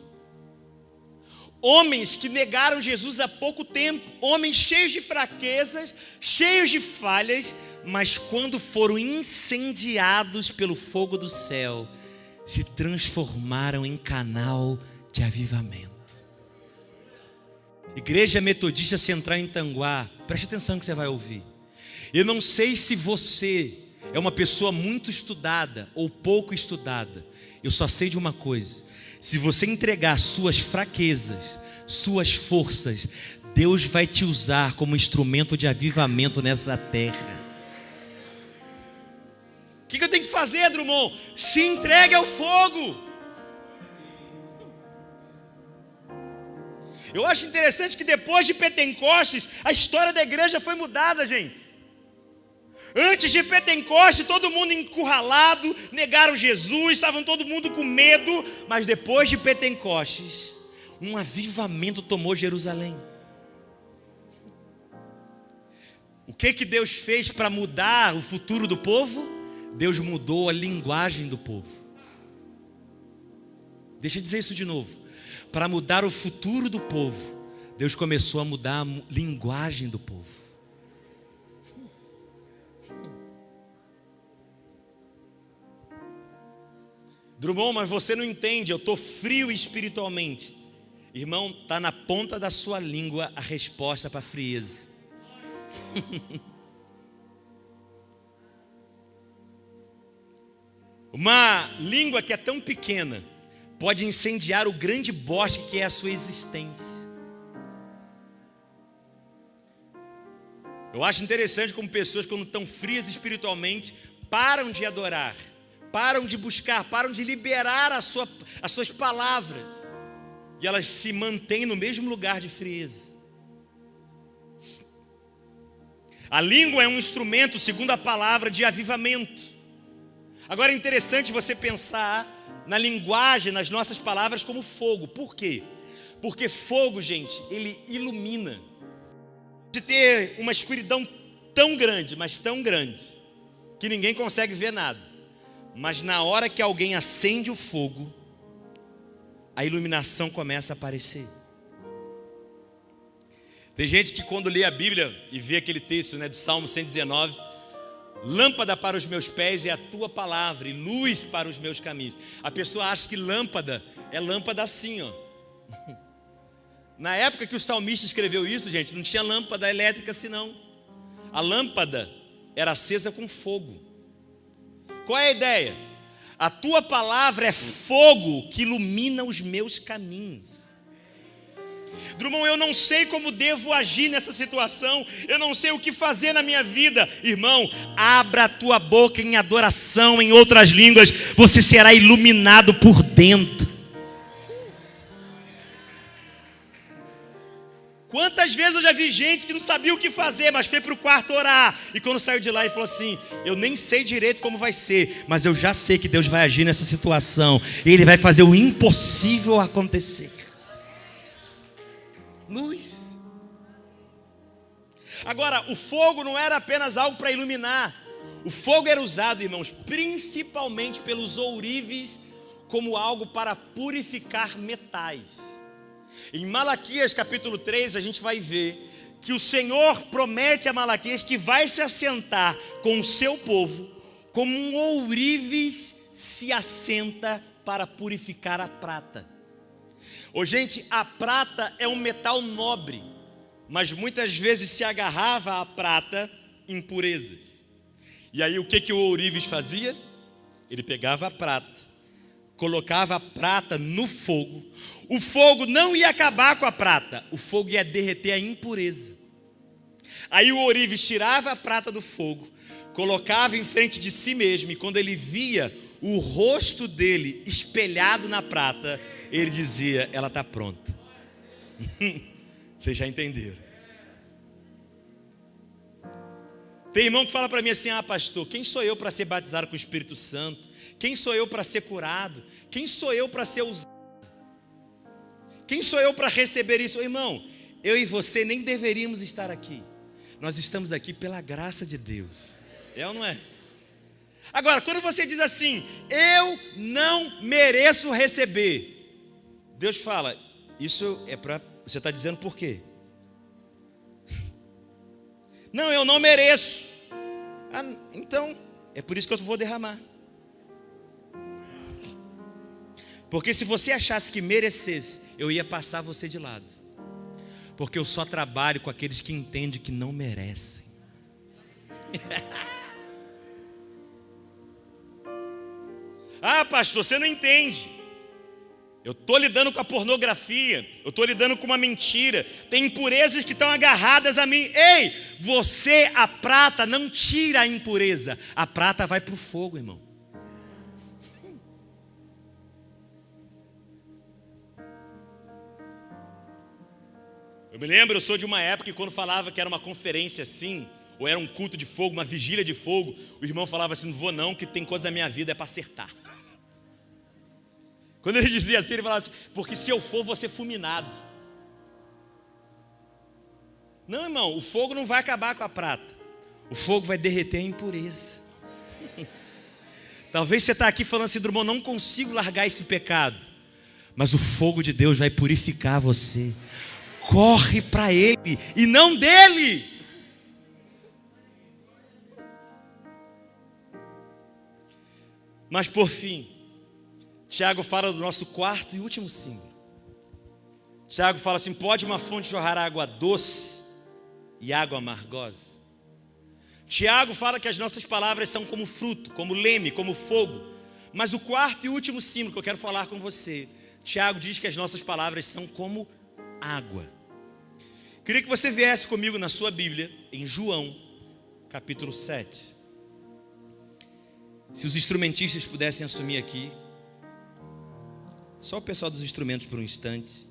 Homens que negaram Jesus há pouco tempo, homens cheios de fraquezas, cheios de falhas, mas quando foram incendiados pelo fogo do céu, se transformaram em canal de avivamento. Igreja Metodista Central em Tanguá, preste atenção que você vai ouvir. Eu não sei se você é uma pessoa muito estudada ou pouco estudada, eu só sei de uma coisa: se você entregar suas fraquezas, suas forças, Deus vai te usar como instrumento de avivamento nessa terra. O que eu tenho que fazer, Drummond? Se entregue ao fogo. Eu acho interessante que depois de Pentecostes, a história da igreja foi mudada, gente. Antes de Pentecostes, todo mundo encurralado, negaram Jesus, estavam todo mundo com medo. Mas depois de Pentecostes, um avivamento tomou Jerusalém. O que Deus fez para mudar o futuro do povo? Deus mudou a linguagem do povo. Deixa eu dizer isso de novo. Para mudar o futuro do povo, Deus começou a mudar a linguagem do povo. Drummond, mas você não entende, eu estou frio espiritualmente. Irmão, está na ponta da sua língua a resposta para a frieza. Uma língua que é tão pequena pode incendiar o grande bosque que é a sua existência. Eu acho interessante como pessoas, quando estão frias espiritualmente, param de adorar, param de buscar, param de liberar as suas palavras, e elas se mantêm no mesmo lugar de frieza. A língua é um instrumento, segundo a palavra, de avivamento. Agora é interessante você pensar na linguagem, nas nossas palavras como fogo. Por quê? Porque fogo, gente, ele ilumina. De ter uma escuridão tão grande, mas tão grande, que ninguém consegue ver nada. Mas na hora que alguém acende o fogo, a iluminação começa a aparecer. Tem gente que quando lê a Bíblia e vê aquele texto, do Salmo 119, lâmpada para os meus pés é a tua palavra e luz para os meus caminhos. A pessoa acha que lâmpada é lâmpada assim, ó. Na época que o salmista escreveu isso, gente, não tinha lâmpada elétrica assim não. A lâmpada era acesa com fogo. Qual é a ideia? A tua palavra é fogo que ilumina os meus caminhos. Drummond, eu não sei como devo agir nessa situação, eu não sei o que fazer na minha vida. Irmão, abra a tua boca em adoração em outras línguas, você será iluminado por dentro. Quantas vezes eu já vi gente que não sabia o que fazer, mas foi para o quarto orar, e quando saiu de lá ele falou assim: eu nem sei direito como vai ser, mas eu já sei que Deus vai agir nessa situação, Ele vai fazer o impossível acontecer. Luz. Agora, o fogo não era apenas algo para iluminar. O fogo era usado, irmãos, principalmente pelos ourives, como algo para purificar metais. Em Malaquias capítulo 3 a gente vai ver que o Senhor promete a Malaquias que vai se assentar com o seu povo como um ourives se assenta para purificar a prata. Ô gente, a prata é um metal nobre, mas muitas vezes se agarrava à prata impurezas. E aí o que o ourives fazia? Ele pegava a prata, colocava a prata no fogo. O fogo não ia acabar com a prata, o fogo ia derreter a impureza. Aí o ourives tirava a prata do fogo, colocava em frente de si mesmo, e quando ele via o rosto dele espelhado na prata, ele dizia: ela está pronta. Vocês já entenderam? Tem irmão que fala para mim assim: ah, pastor, quem sou eu para ser batizado com o Espírito Santo? Quem sou eu para ser curado? Quem sou eu para ser usado? Quem sou eu para receber isso? Irmão, eu e você nem deveríamos estar aqui. Nós estamos aqui pela graça de Deus. É ou não é? Agora, quando você diz assim: eu não mereço receber, Deus fala: isso é para... Você está dizendo por quê? Não, eu não mereço. Ah, então, é por isso que eu vou derramar. Porque se você achasse que merecesse, eu ia passar você de lado. Porque eu só trabalho com aqueles que entendem que não merecem. Ah, pastor, você não entende. Eu estou lidando com a pornografia, eu estou lidando com uma mentira, tem impurezas que estão agarradas a mim. Ei, você, a prata, não tira a impureza, a prata vai para o fogo, irmão. Eu me lembro, eu sou de uma época que quando falava que era uma conferência assim, ou era um culto de fogo, uma vigília de fogo, o irmão falava assim: não vou não, que tem coisa da minha vida, é para acertar. Quando ele dizia assim, ele falava assim: porque se eu for, vou ser fulminado. Não, irmão, o fogo não vai acabar com a prata, o fogo vai derreter a impureza. Talvez você está aqui falando assim: irmão, não consigo largar esse pecado, mas o fogo de Deus vai purificar você. Corre para Ele e não dele. Mas por fim, Tiago fala do nosso quarto e último símbolo. Tiago fala assim: pode uma fonte jorrar água doce e água amargosa? Tiago fala que as nossas palavras são como fruto, como leme, como fogo. Mas o quarto e último símbolo que eu quero falar com você, Tiago diz que as nossas palavras são como água. Queria que você viesse comigo na sua Bíblia, em João, capítulo 7. Se os instrumentistas pudessem assumir aqui. Só o pessoal dos instrumentos por um instante.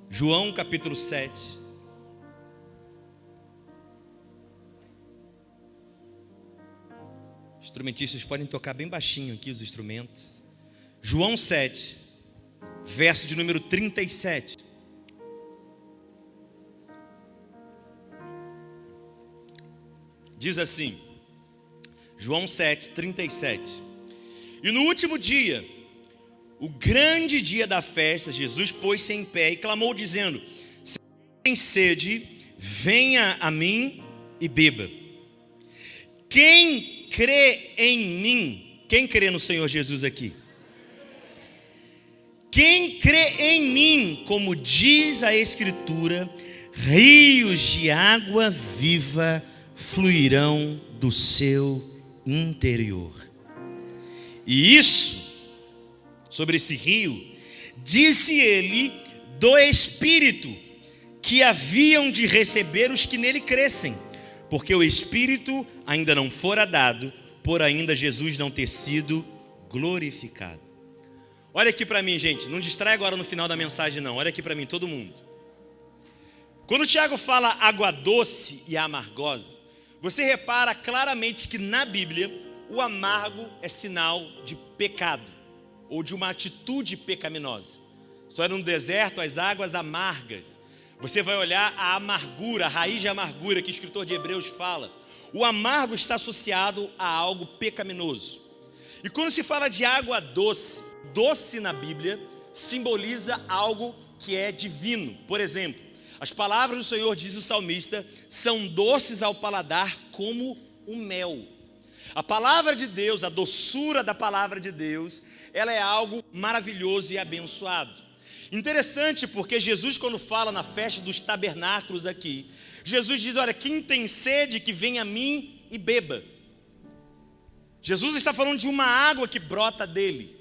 João capítulo 7. Os instrumentistas podem tocar bem baixinho aqui os instrumentos. João 7, verso de número 37. Diz assim, João 7, 37. E no último dia, o grande dia da festa, Jesus pôs-se em pé e clamou dizendo: se tem sede, venha a mim e beba. Quem crê em mim, quem crê no Senhor Jesus aqui? Quem crê em mim, como diz a Escritura, rios de água viva fluirão do seu interior. E isso, sobre esse rio, disse ele do Espírito que haviam de receber os que nele crescem, porque o Espírito ainda não fora dado, por ainda Jesus não ter sido glorificado. Olha aqui para mim, gente, não distrai agora no final da mensagem não, olha aqui para mim, todo mundo. Quando o Tiago fala água doce e amargosa, você repara claramente que na Bíblia o amargo é sinal de pecado ou de uma atitude pecaminosa. Só era no deserto as águas amargas. Você vai olhar a amargura, a raiz de amargura que o escritor de Hebreus fala. O amargo está associado a algo pecaminoso. E quando se fala de água doce, doce na Bíblia simboliza algo que é divino. Por exemplo, as palavras do Senhor, diz o salmista, são doces ao paladar como o mel. A palavra de Deus, a doçura da palavra de Deus, ela é algo maravilhoso e abençoado. Interessante, porque Jesus, quando fala na festa dos tabernáculos aqui, Jesus diz, olha, quem tem sede, que venha a mim e beba. Jesus está falando de uma água que brota dele.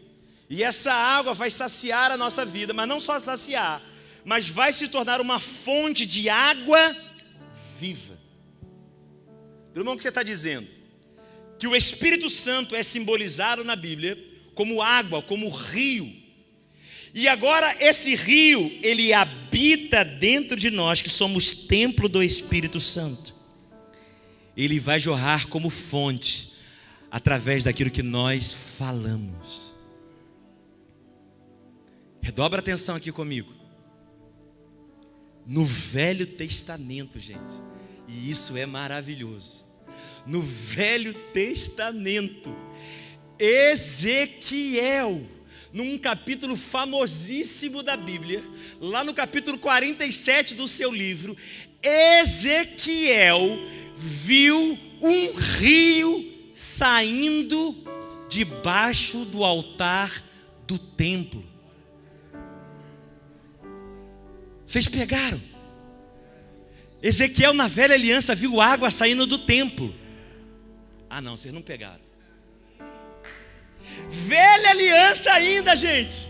E essa água vai saciar a nossa vida, mas não só saciar, mas vai se tornar uma fonte de água viva. Irmão, o que você está dizendo? Que o Espírito Santo é simbolizado na Bíblia como água, como rio. E agora esse rio, ele habita dentro de nós, que somos templo do Espírito Santo. Ele vai jorrar como fonte, através daquilo que nós falamos. Redobra atenção aqui comigo. No Velho Testamento, gente, e isso é maravilhoso. No Velho Testamento, Ezequiel, num capítulo famosíssimo da Bíblia, lá no capítulo 47 do seu livro, Ezequiel viu um rio saindo debaixo do altar do templo. Vocês pegaram? Ezequiel na velha aliança viu água saindo do templo. Ah não, vocês não pegaram. Velha aliança ainda, gente.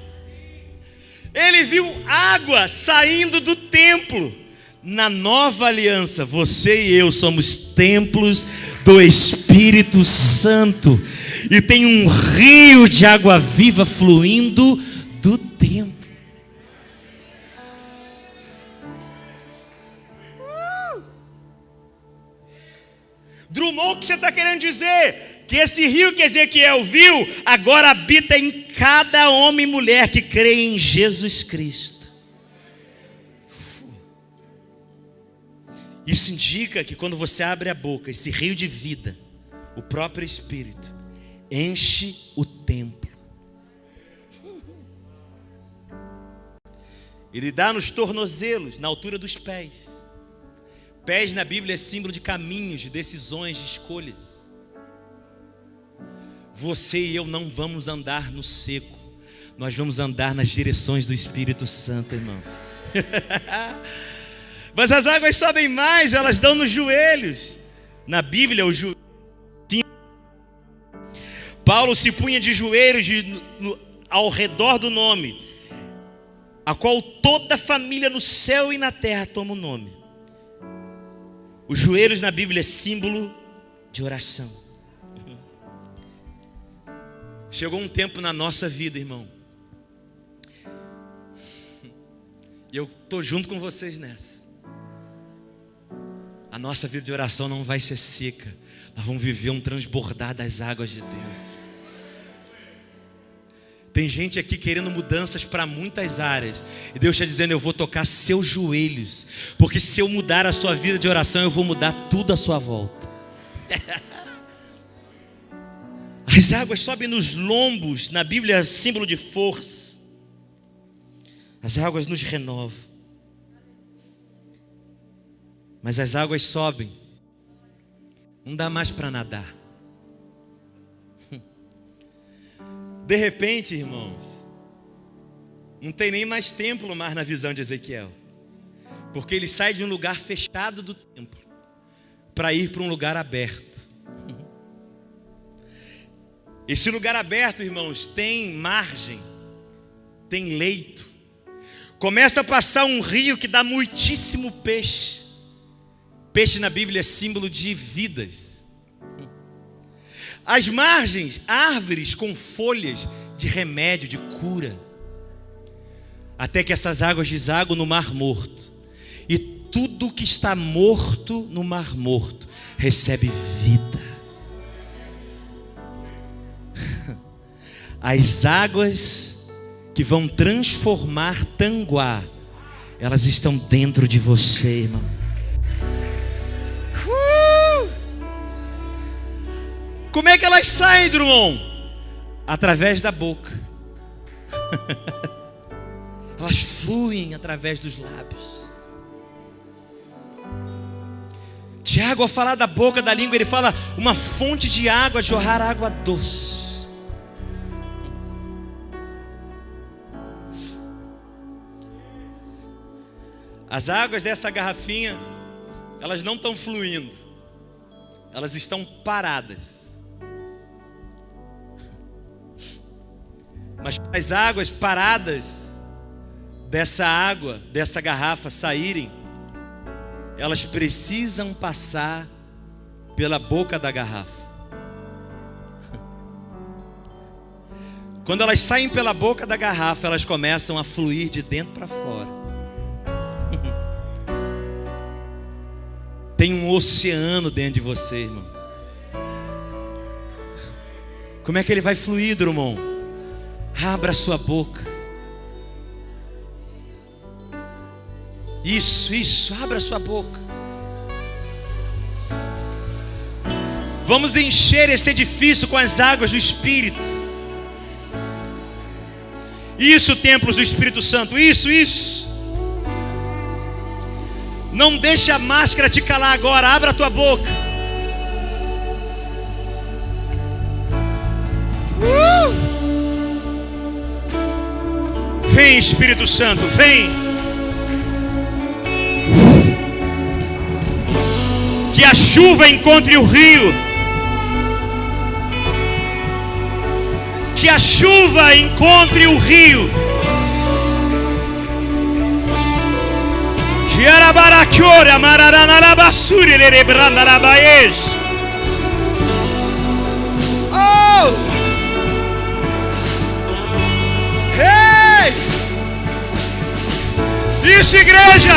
Ele viu água saindo do templo. Na nova aliança, você e eu somos templos do Espírito Santo. E tem um rio de água viva fluindo do templo. Drummond, o que você está querendo dizer? Que esse rio que Ezequiel viu, agora habita em cada homem e mulher que crê em Jesus Cristo. Isso indica que quando você abre a boca, esse rio de vida, o próprio Espírito, enche o templo. Ele dá nos tornozelos, na altura dos pés. Pés na Bíblia é símbolo de caminhos, de decisões, de escolhas. Você e eu não vamos andar no seco. Nós vamos andar nas direções do Espírito Santo, irmão. Mas as águas sobem mais, elas dão nos joelhos. Na Bíblia, o joelho. Paulo se punha de joelhos ao redor do nome, a qual toda família no céu e na terra toma o nome. Os joelhos na Bíblia é símbolo de oração. Chegou um tempo na nossa vida, irmão, e eu estou junto com vocês nessa. A nossa vida de oração não vai ser seca. Nós vamos viver um transbordar das águas de Deus. Tem gente aqui querendo mudanças para muitas áreas, e Deus está dizendo, eu vou tocar seus joelhos, porque se eu mudar a sua vida de oração, eu vou mudar tudo à sua volta. As águas sobem nos lombos, na Bíblia é símbolo de força. As águas nos renovam. Mas as águas sobem, não dá mais para nadar. De repente, irmãos, não tem nem mais templo mais na visão de Ezequiel, porque ele sai de um lugar fechado do templo para ir para um lugar aberto. Esse lugar aberto, irmãos, tem margem, tem leito. Começa a passar um rio que dá muitíssimo peixe. Peixe na Bíblia é símbolo de vidas. As margens, árvores com folhas de remédio, de cura. Até que essas águas desaguam no Mar Morto. E tudo que está morto no Mar Morto recebe vida. As águas que vão transformar Tanguá, elas estão dentro de você, irmão. Como é que elas saem, Drummond? Através da boca. elas fluem através dos lábios. Tiago, ao falar da boca, da língua, ele fala uma fonte de água, jorrar água doce. As águas dessa garrafinha, elas não estão fluindo, elas estão paradas. Mas para as águas paradas dessa água, dessa garrafa saírem, elas precisam passar pela boca da garrafa. Quando elas saem pela boca da garrafa, elas começam a fluir de dentro para fora. Tem um oceano dentro de você, irmão. Como é que ele vai fluir, Drummond? Abra a sua boca. Isso, abra a sua boca. Vamos encher esse edifício com as águas do Espírito. Isso, templos do Espírito Santo, isso. Não deixe a máscara te calar agora, abra a tua boca. Vem, Espírito Santo, vem. Que a chuva encontre o rio. Que a chuva encontre o rio. Oh! Hey! Isso, igreja!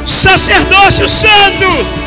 Sacerdócio santo!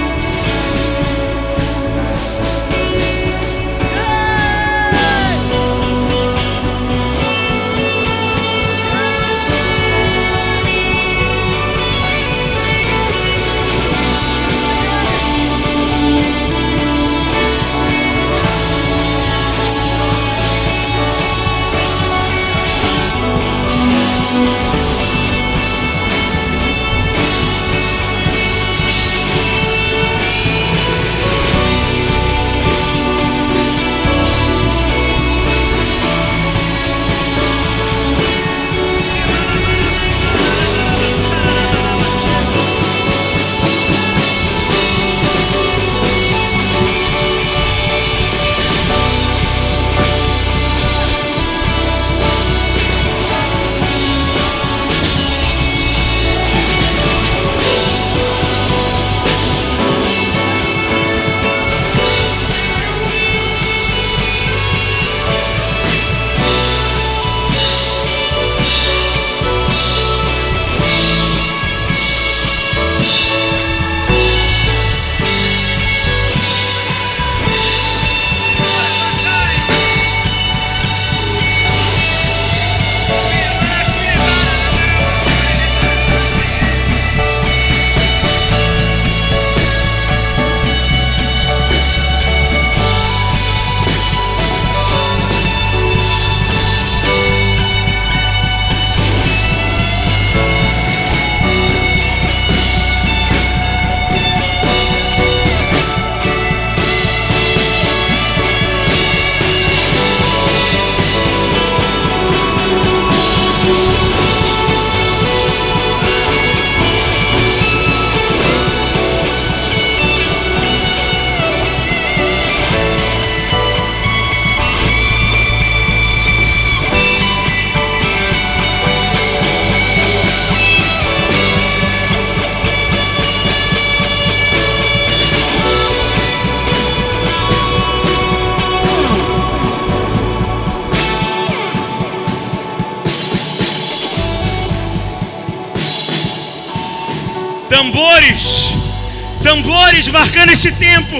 Tambores marcando esse tempo.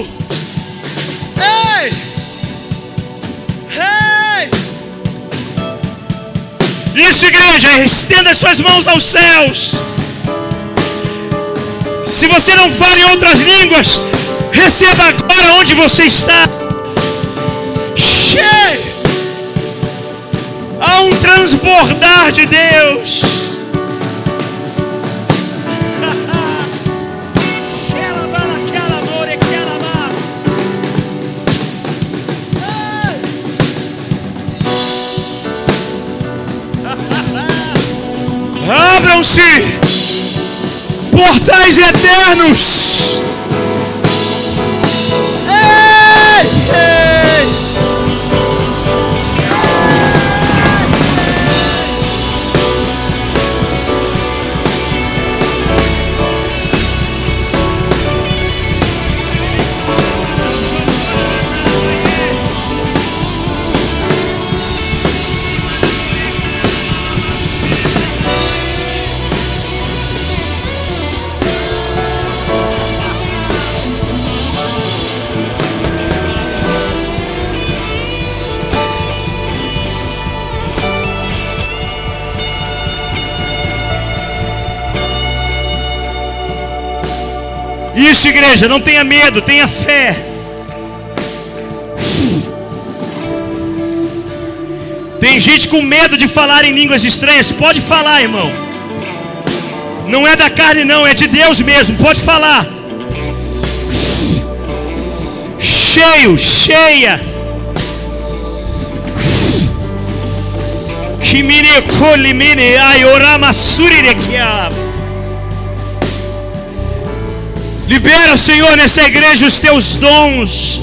Ei! Ei! Isso, igreja, estenda as suas mãos aos céus. Se você não fala em outras línguas, receba agora onde você está. Cheio! Há um transbordar de Deus. Abram-se portais eternos. Ei, ei. Isso, igreja, não tenha medo, tenha fé. Tem gente com medo de falar em línguas estranhas. Pode falar, irmão. Não é da carne não, é de Deus mesmo. Pode falar. Cheio, cheia. Kimine kolimine ayora surirekia. Libera, Senhor, nessa igreja os teus dons,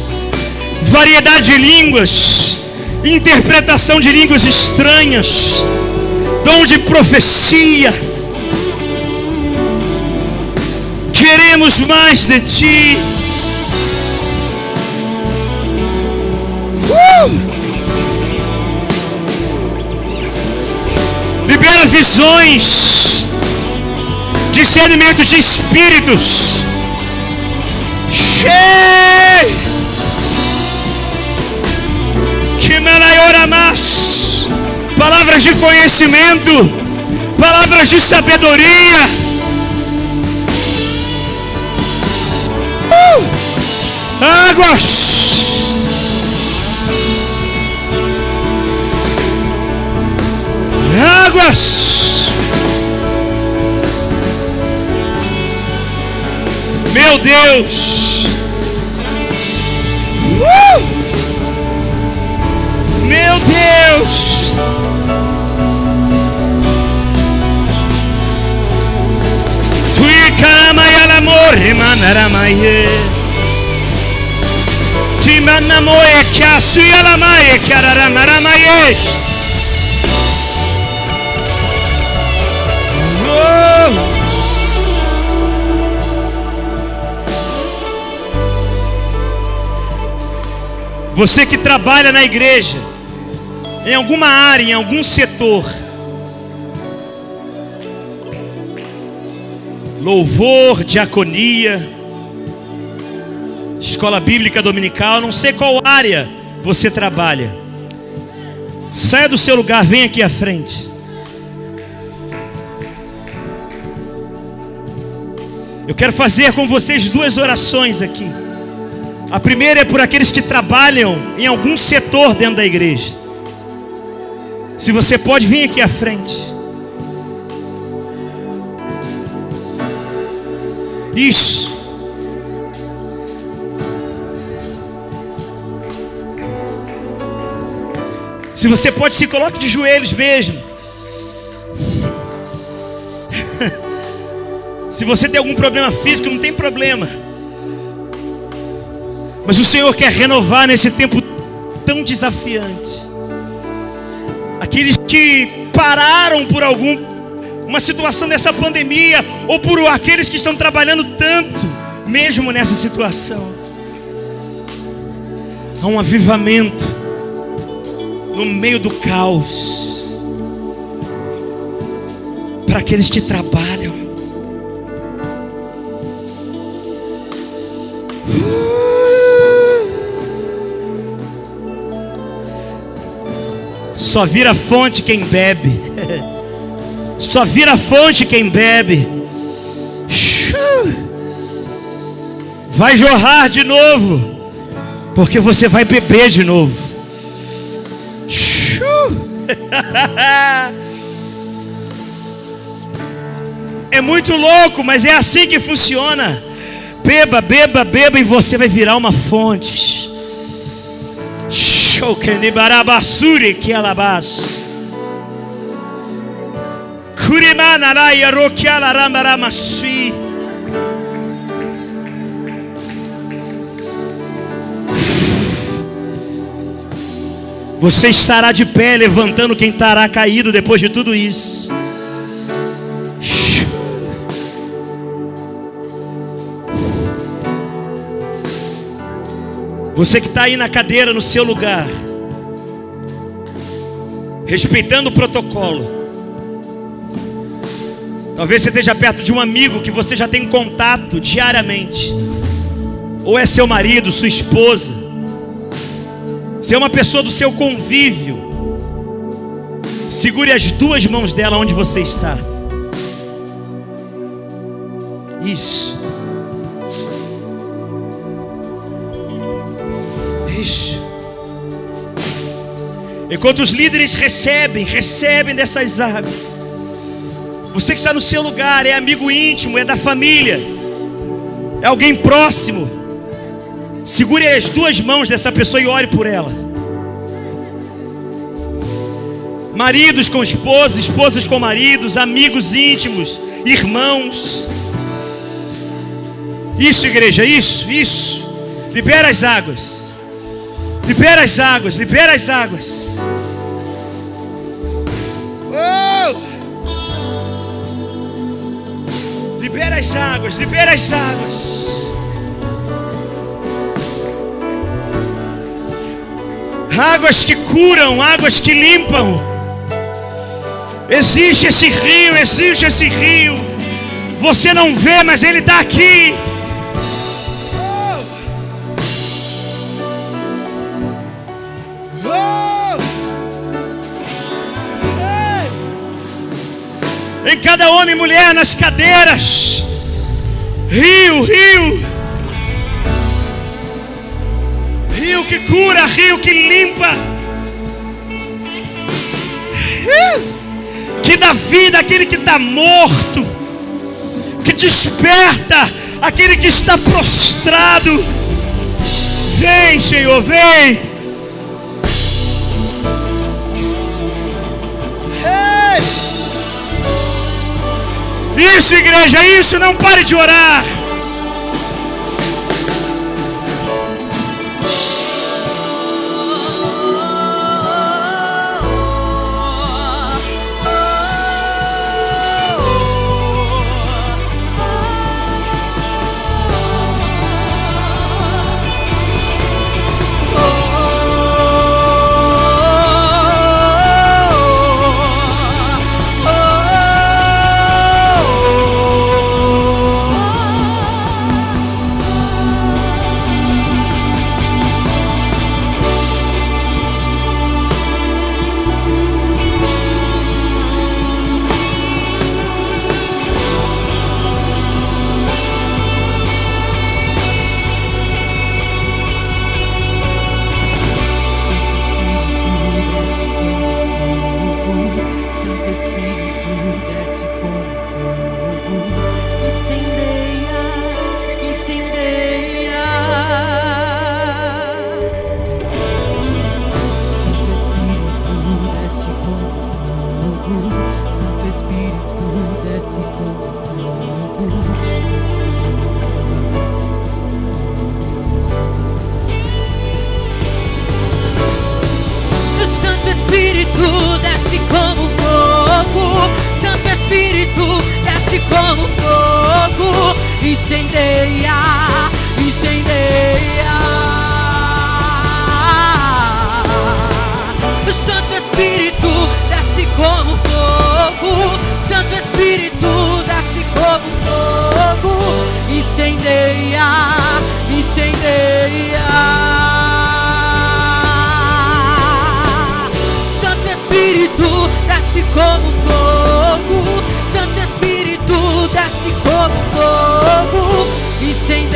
variedade de línguas, interpretação de línguas estranhas, dom de profecia. Queremos mais de ti. Libera visões, discernimento de espíritos. Que melhora mais. Palavras de conhecimento, palavras de sabedoria. Águas. Águas. Meu Deus. Meu Deus. Tui karamaya amor manaramaye. Ti manamoe kyasuya lamaye kararamaraye. Você que trabalha na igreja, em alguma área, em algum setor, louvor, diaconia, escola bíblica dominical, não sei qual área você trabalha, saia do seu lugar, vem aqui à frente. Eu quero fazer com vocês duas orações aqui. A primeira é por aqueles que trabalham em algum setor dentro da igreja. Se você pode vir aqui à frente. Isso. Se você pode, se coloque de joelhos mesmo. Se você tem algum problema físico, não tem problema. Mas o Senhor quer renovar nesse tempo tão desafiante. Aqueles que pararam por uma situação dessa pandemia, ou por aqueles que estão trabalhando tanto, mesmo nessa situação. Há um avivamento no meio do caos. Para aqueles que trabalham. Só vira fonte quem bebe. Só vira fonte quem bebe. Vai jorrar de novo, porque você vai beber de novo. É muito louco, mas é assim que funciona. Beba, beba, beba e você vai virar uma fonte. Shokenibarabasuri que alabas. Kurimanaraia rokialaramaramasui. Você estará de pé levantando quem estará caído depois de tudo isso. Você que está aí na cadeira, no seu lugar, respeitando o protocolo. Talvez você esteja perto de um amigo que você já tem contato diariamente. Ou é seu marido, sua esposa. Se é uma pessoa do seu convívio, segure as duas mãos dela onde você está. Isso. Isso. Enquanto os líderes recebem dessas águas, você que está no seu lugar, é amigo íntimo, é da família, é alguém próximo, segure as duas mãos dessa pessoa e ore por ela. Maridos com esposas, esposas com maridos, amigos íntimos, irmãos. Isso, igreja, isso. Libera as águas. Libera as águas, libera as águas. Oh! Libera as águas, libera as águas. Águas que curam, águas que limpam. Existe esse rio. Você não vê, mas ele está aqui. Em cada homem e mulher nas cadeiras. Rio que cura, rio que limpa, que dá vida àquele que está morto, que desperta aquele que está prostrado. Vem, Senhor, vem. Isso, igreja, isso, não pare de orar. Santo Espírito, desce como fogo, incendeia.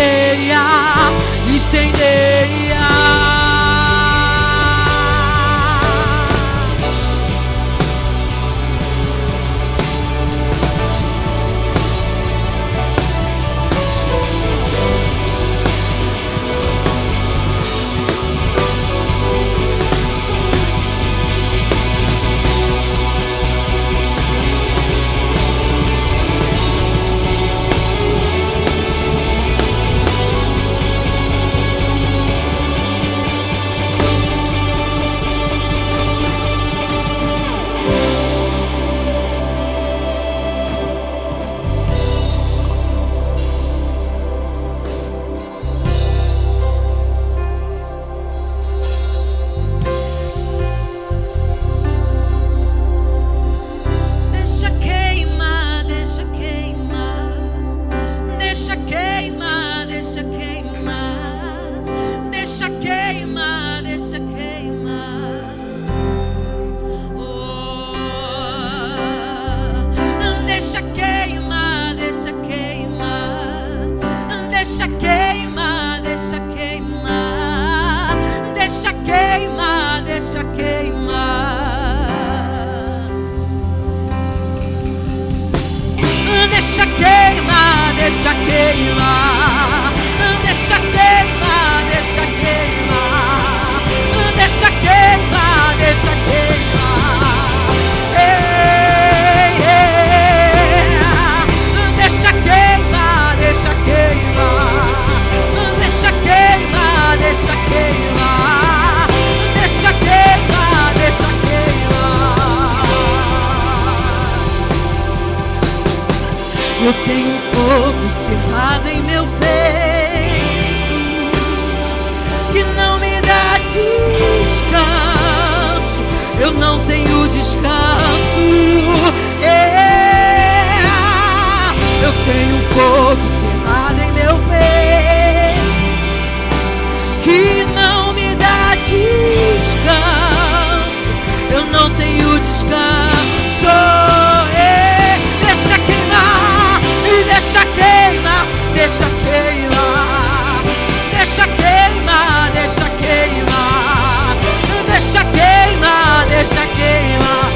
Eu tenho um fogo cerrado em meu peito que não me dá descanso. Eu não tenho descanso. Eu tenho um fogo cerrado em meu peito que não me dá descanso. Eu não tenho descanso. Deixa queimar, e deixa queimar, deixa queimar, deixa queimar, deixa queimar, deixa queimar, deixa queimar.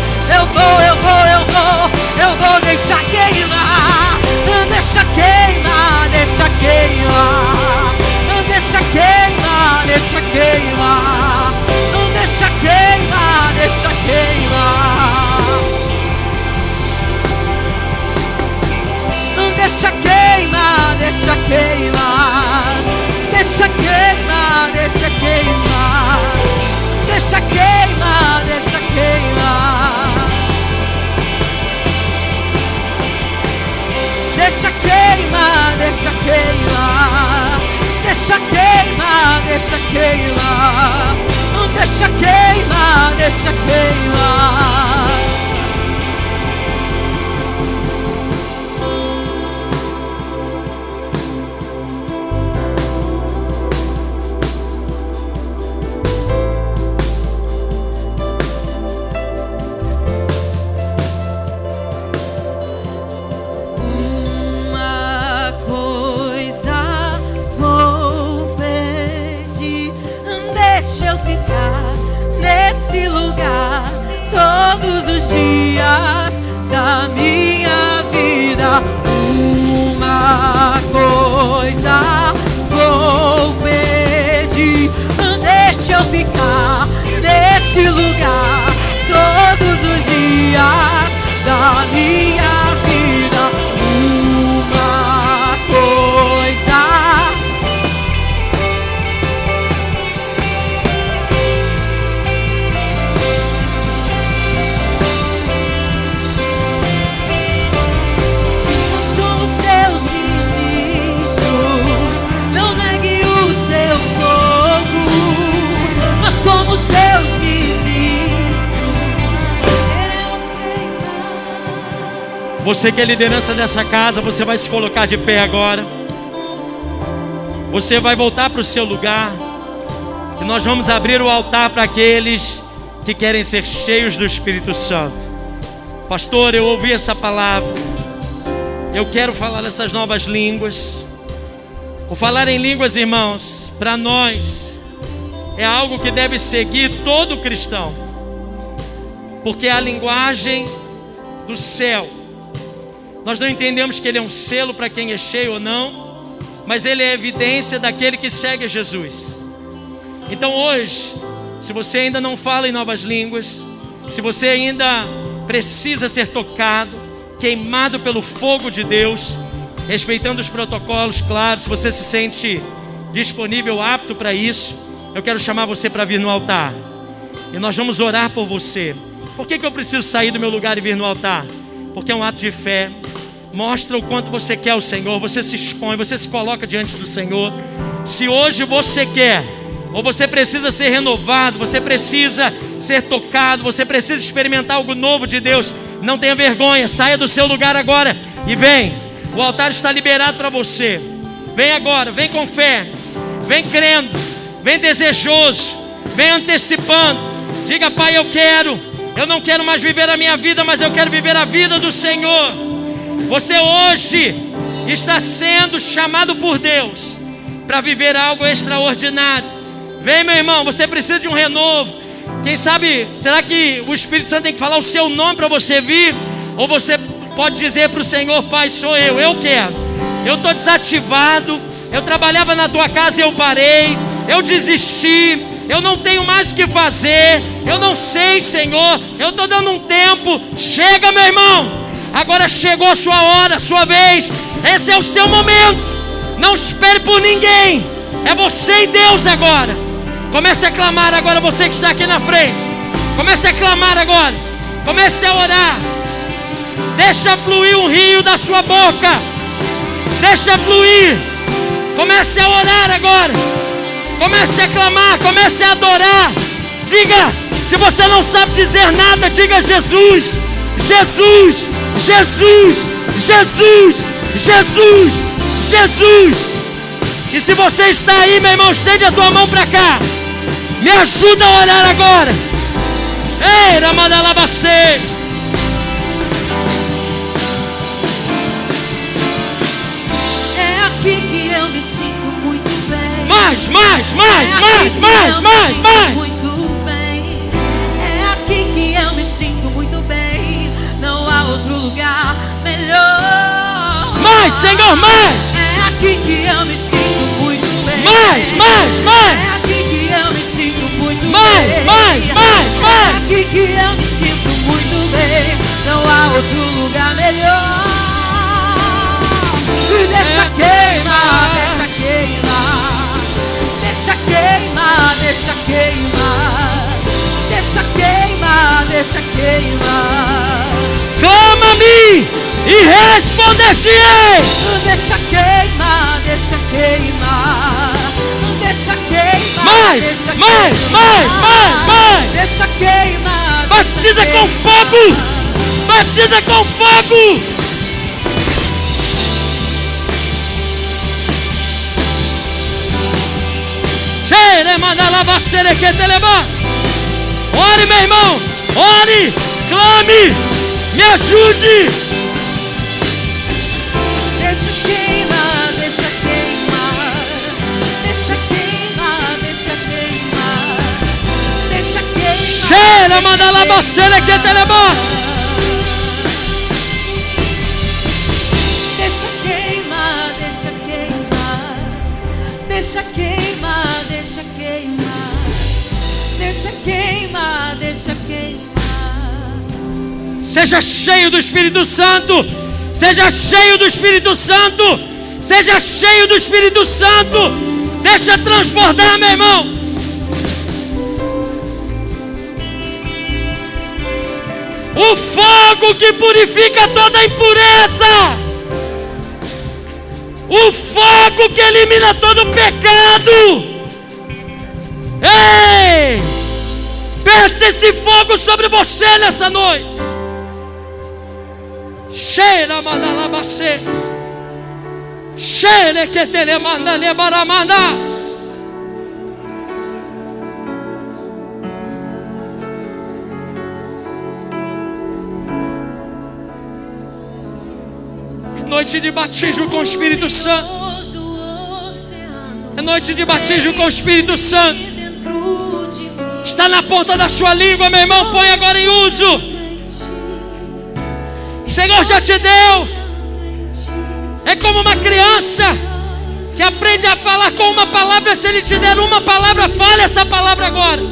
Eu vou deixar queimar, deixa queimar, deixa queimar, deixa queimar, deixa queimar, deixa queimar, deixa queimar, deixa queimar, deixa queimar, deixa queimar, deixa queimar, deixa queimar, deixa queimar, deixa queimar, deixa queimar, deixa queimar, deixa queimar, deixa queimar, deixa queimar. Nesse lugar todos os dias da minha vida. Uma coisa vou pedir, deixa eu ficar nesse lugar todos os dias da minha vida. Uma coisa seus ministros, queremos queimar. Você que é liderança dessa casa, você vai se colocar de pé agora. Você vai voltar para o seu lugar e nós vamos abrir o altar para aqueles que querem ser cheios do Espírito Santo. Pastor, eu ouvi essa palavra. Eu quero falar essas novas línguas. O falar em línguas, irmãos, para nós é algo que deve seguir todo cristão, porque é a linguagem do céu. Nós não entendemos que ele é um selo para quem é cheio ou não, mas ele é evidência daquele que segue a Jesus. Então hoje, se você ainda não fala em novas línguas, se você ainda precisa ser tocado, queimado pelo fogo de Deus, respeitando os protocolos, claro, se você se sente disponível, apto para isso, eu quero chamar você para vir no altar. E nós vamos orar por você. Por que eu preciso sair do meu lugar e vir no altar? Porque é um ato de fé. Mostra o quanto você quer o Senhor. Você se expõe, você se coloca diante do Senhor. Se hoje você quer, ou você precisa ser renovado, você precisa ser tocado, você precisa experimentar algo novo de Deus, não tenha vergonha, saia do seu lugar agora e vem. O altar está liberado para você. Vem agora, vem com fé, vem crendo, vem desejoso, vem antecipando. Diga: Pai, eu não quero mais viver a minha vida, mas eu quero viver a vida do Senhor. Você hoje está sendo chamado por Deus para viver algo extraordinário. Vem, meu irmão, você precisa de um renovo. Quem sabe, será que o Espírito Santo tem que falar o seu nome para você vir? Ou você pode dizer para o Senhor: Pai, sou eu quero. Eu estou desativado, eu trabalhava na tua casa e eu parei, eu desisti, eu não tenho mais o que fazer, eu não sei, Senhor, eu estou dando um tempo. Chega, meu irmão, agora chegou a sua hora, a sua vez, esse é o seu momento. Não espere por ninguém, é você e Deus agora. Comece a clamar agora, você que está aqui na frente. Comece a clamar agora, comece a orar. Deixa fluir um rio da sua boca. Deixa fluir. Comece a orar agora. Comece a clamar, comece a adorar. Diga, se você não sabe dizer nada, diga Jesus, Jesus, Jesus, Jesus, Jesus, Jesus. E se você está aí, meu irmão, estende a tua mão para cá. Me ajuda a orar agora. Ei, Ramadalabacê. É aqui que eu me sinto muito bem. Mais. Muito bem. É aqui que eu me sinto muito bem. Não há outro lugar melhor. Mais, Senhor, mais. É aqui que eu me sinto muito bem. Mais. É aqui que eu me sinto muito bem. Mais. É aqui que eu me sinto muito bem. Não há outro lugar melhor. E deixa queimar, deixa queimar. Deixa queimar, deixa queimar. Deixa queimar, deixa queimar. Clama-me e responder-te-ei. Deixa queimar, deixa queimar. Deixa queimar, Mais. Deixa queimar. Batiza com fogo. Batiza com fogo. Ore, meu irmão. Ore. Clame. Me ajude. Deixa queimar, deixa queimar. Deixa queimar, deixa queimar. Deixa queimar. Cheira, manda lá, bacela que teleba. Deixa queimar, deixa queimar. Deixa queimar, deixa queimar. Deixa queimar, deixa queimar. Seja cheio do Espírito Santo. Seja cheio do Espírito Santo. Seja cheio do Espírito Santo. Deixa transbordar, meu irmão. O fogo que purifica toda impureza. O fogo que elimina todo pecado. Ei! Peça esse fogo sobre você nessa noite. Cheira mandalabacê. Cheira que telemanda lebaramanas. É noite de batismo com o Espírito Santo. É noite de batismo com o Espírito Santo. Está na ponta da sua língua, meu irmão. Põe agora em uso. O Senhor já te deu. É como uma criança que aprende a falar com uma palavra. Se Ele te der uma palavra, fale essa palavra agora.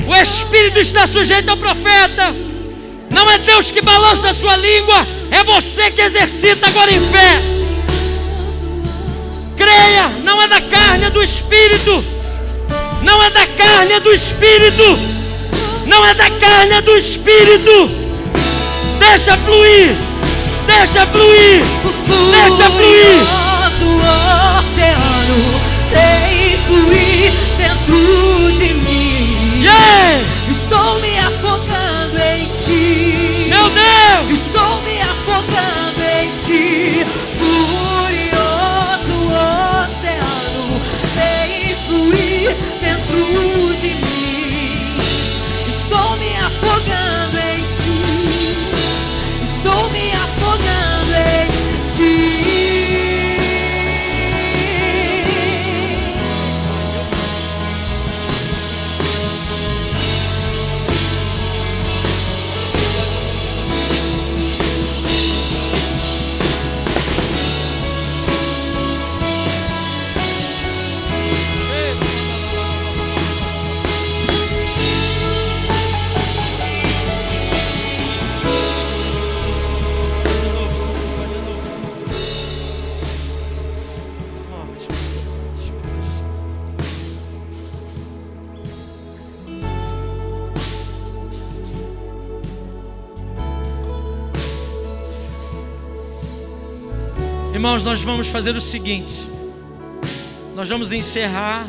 O Espírito está sujeito ao profeta. Não é Deus que balança a sua língua. É você que exercita agora em fé. Creia, não é da carne, é do Espírito. Não é da carne, é do Espírito. Não é da carne, é do Espírito. Deixa fluir. Deixa fluir. Deixa fluir. O oceano tem fluir dentro de mim. Yeah. Estou me afogando em ti. Meu Deus. Estou me afogando em ti. Furioso oceano tem fluir dentro de mim. Estou me afogando em ti. Estou me afogando em ti. Irmãos, nós vamos fazer o seguinte: nós vamos encerrar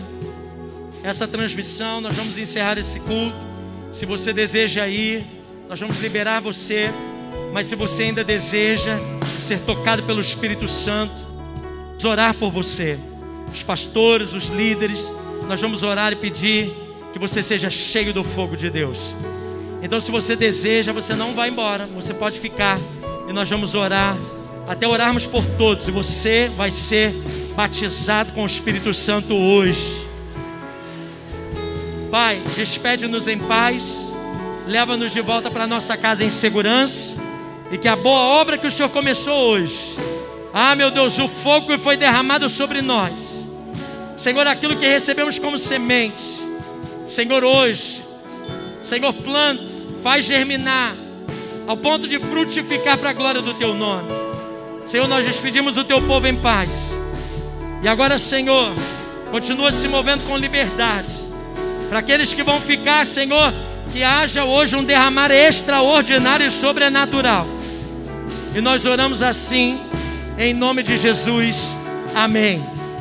essa transmissão, nós vamos encerrar esse culto. Se você deseja ir, nós vamos liberar você. Mas se você ainda deseja ser tocado pelo Espírito Santo, vamos orar por você. Os pastores, os líderes, nós vamos orar e pedir que você seja cheio do fogo de Deus. Então, se você deseja, você não vai embora, você pode ficar e nós vamos orar, até orarmos por todos, e você vai ser batizado com o Espírito Santo hoje. Pai, despede-nos em paz, leva-nos de volta para nossa casa em segurança, e que a boa obra que o Senhor começou hoje, meu Deus, o fogo que foi derramado sobre nós, Senhor, aquilo que recebemos como semente, Senhor, hoje, Senhor, planta, faz germinar, ao ponto de frutificar para a glória do Teu nome. Senhor, nós despedimos o Teu povo em paz. E agora, Senhor, continua se movendo com liberdade. Para aqueles que vão ficar, Senhor, que haja hoje um derramar extraordinário e sobrenatural. E nós oramos assim, em nome de Jesus. Amém.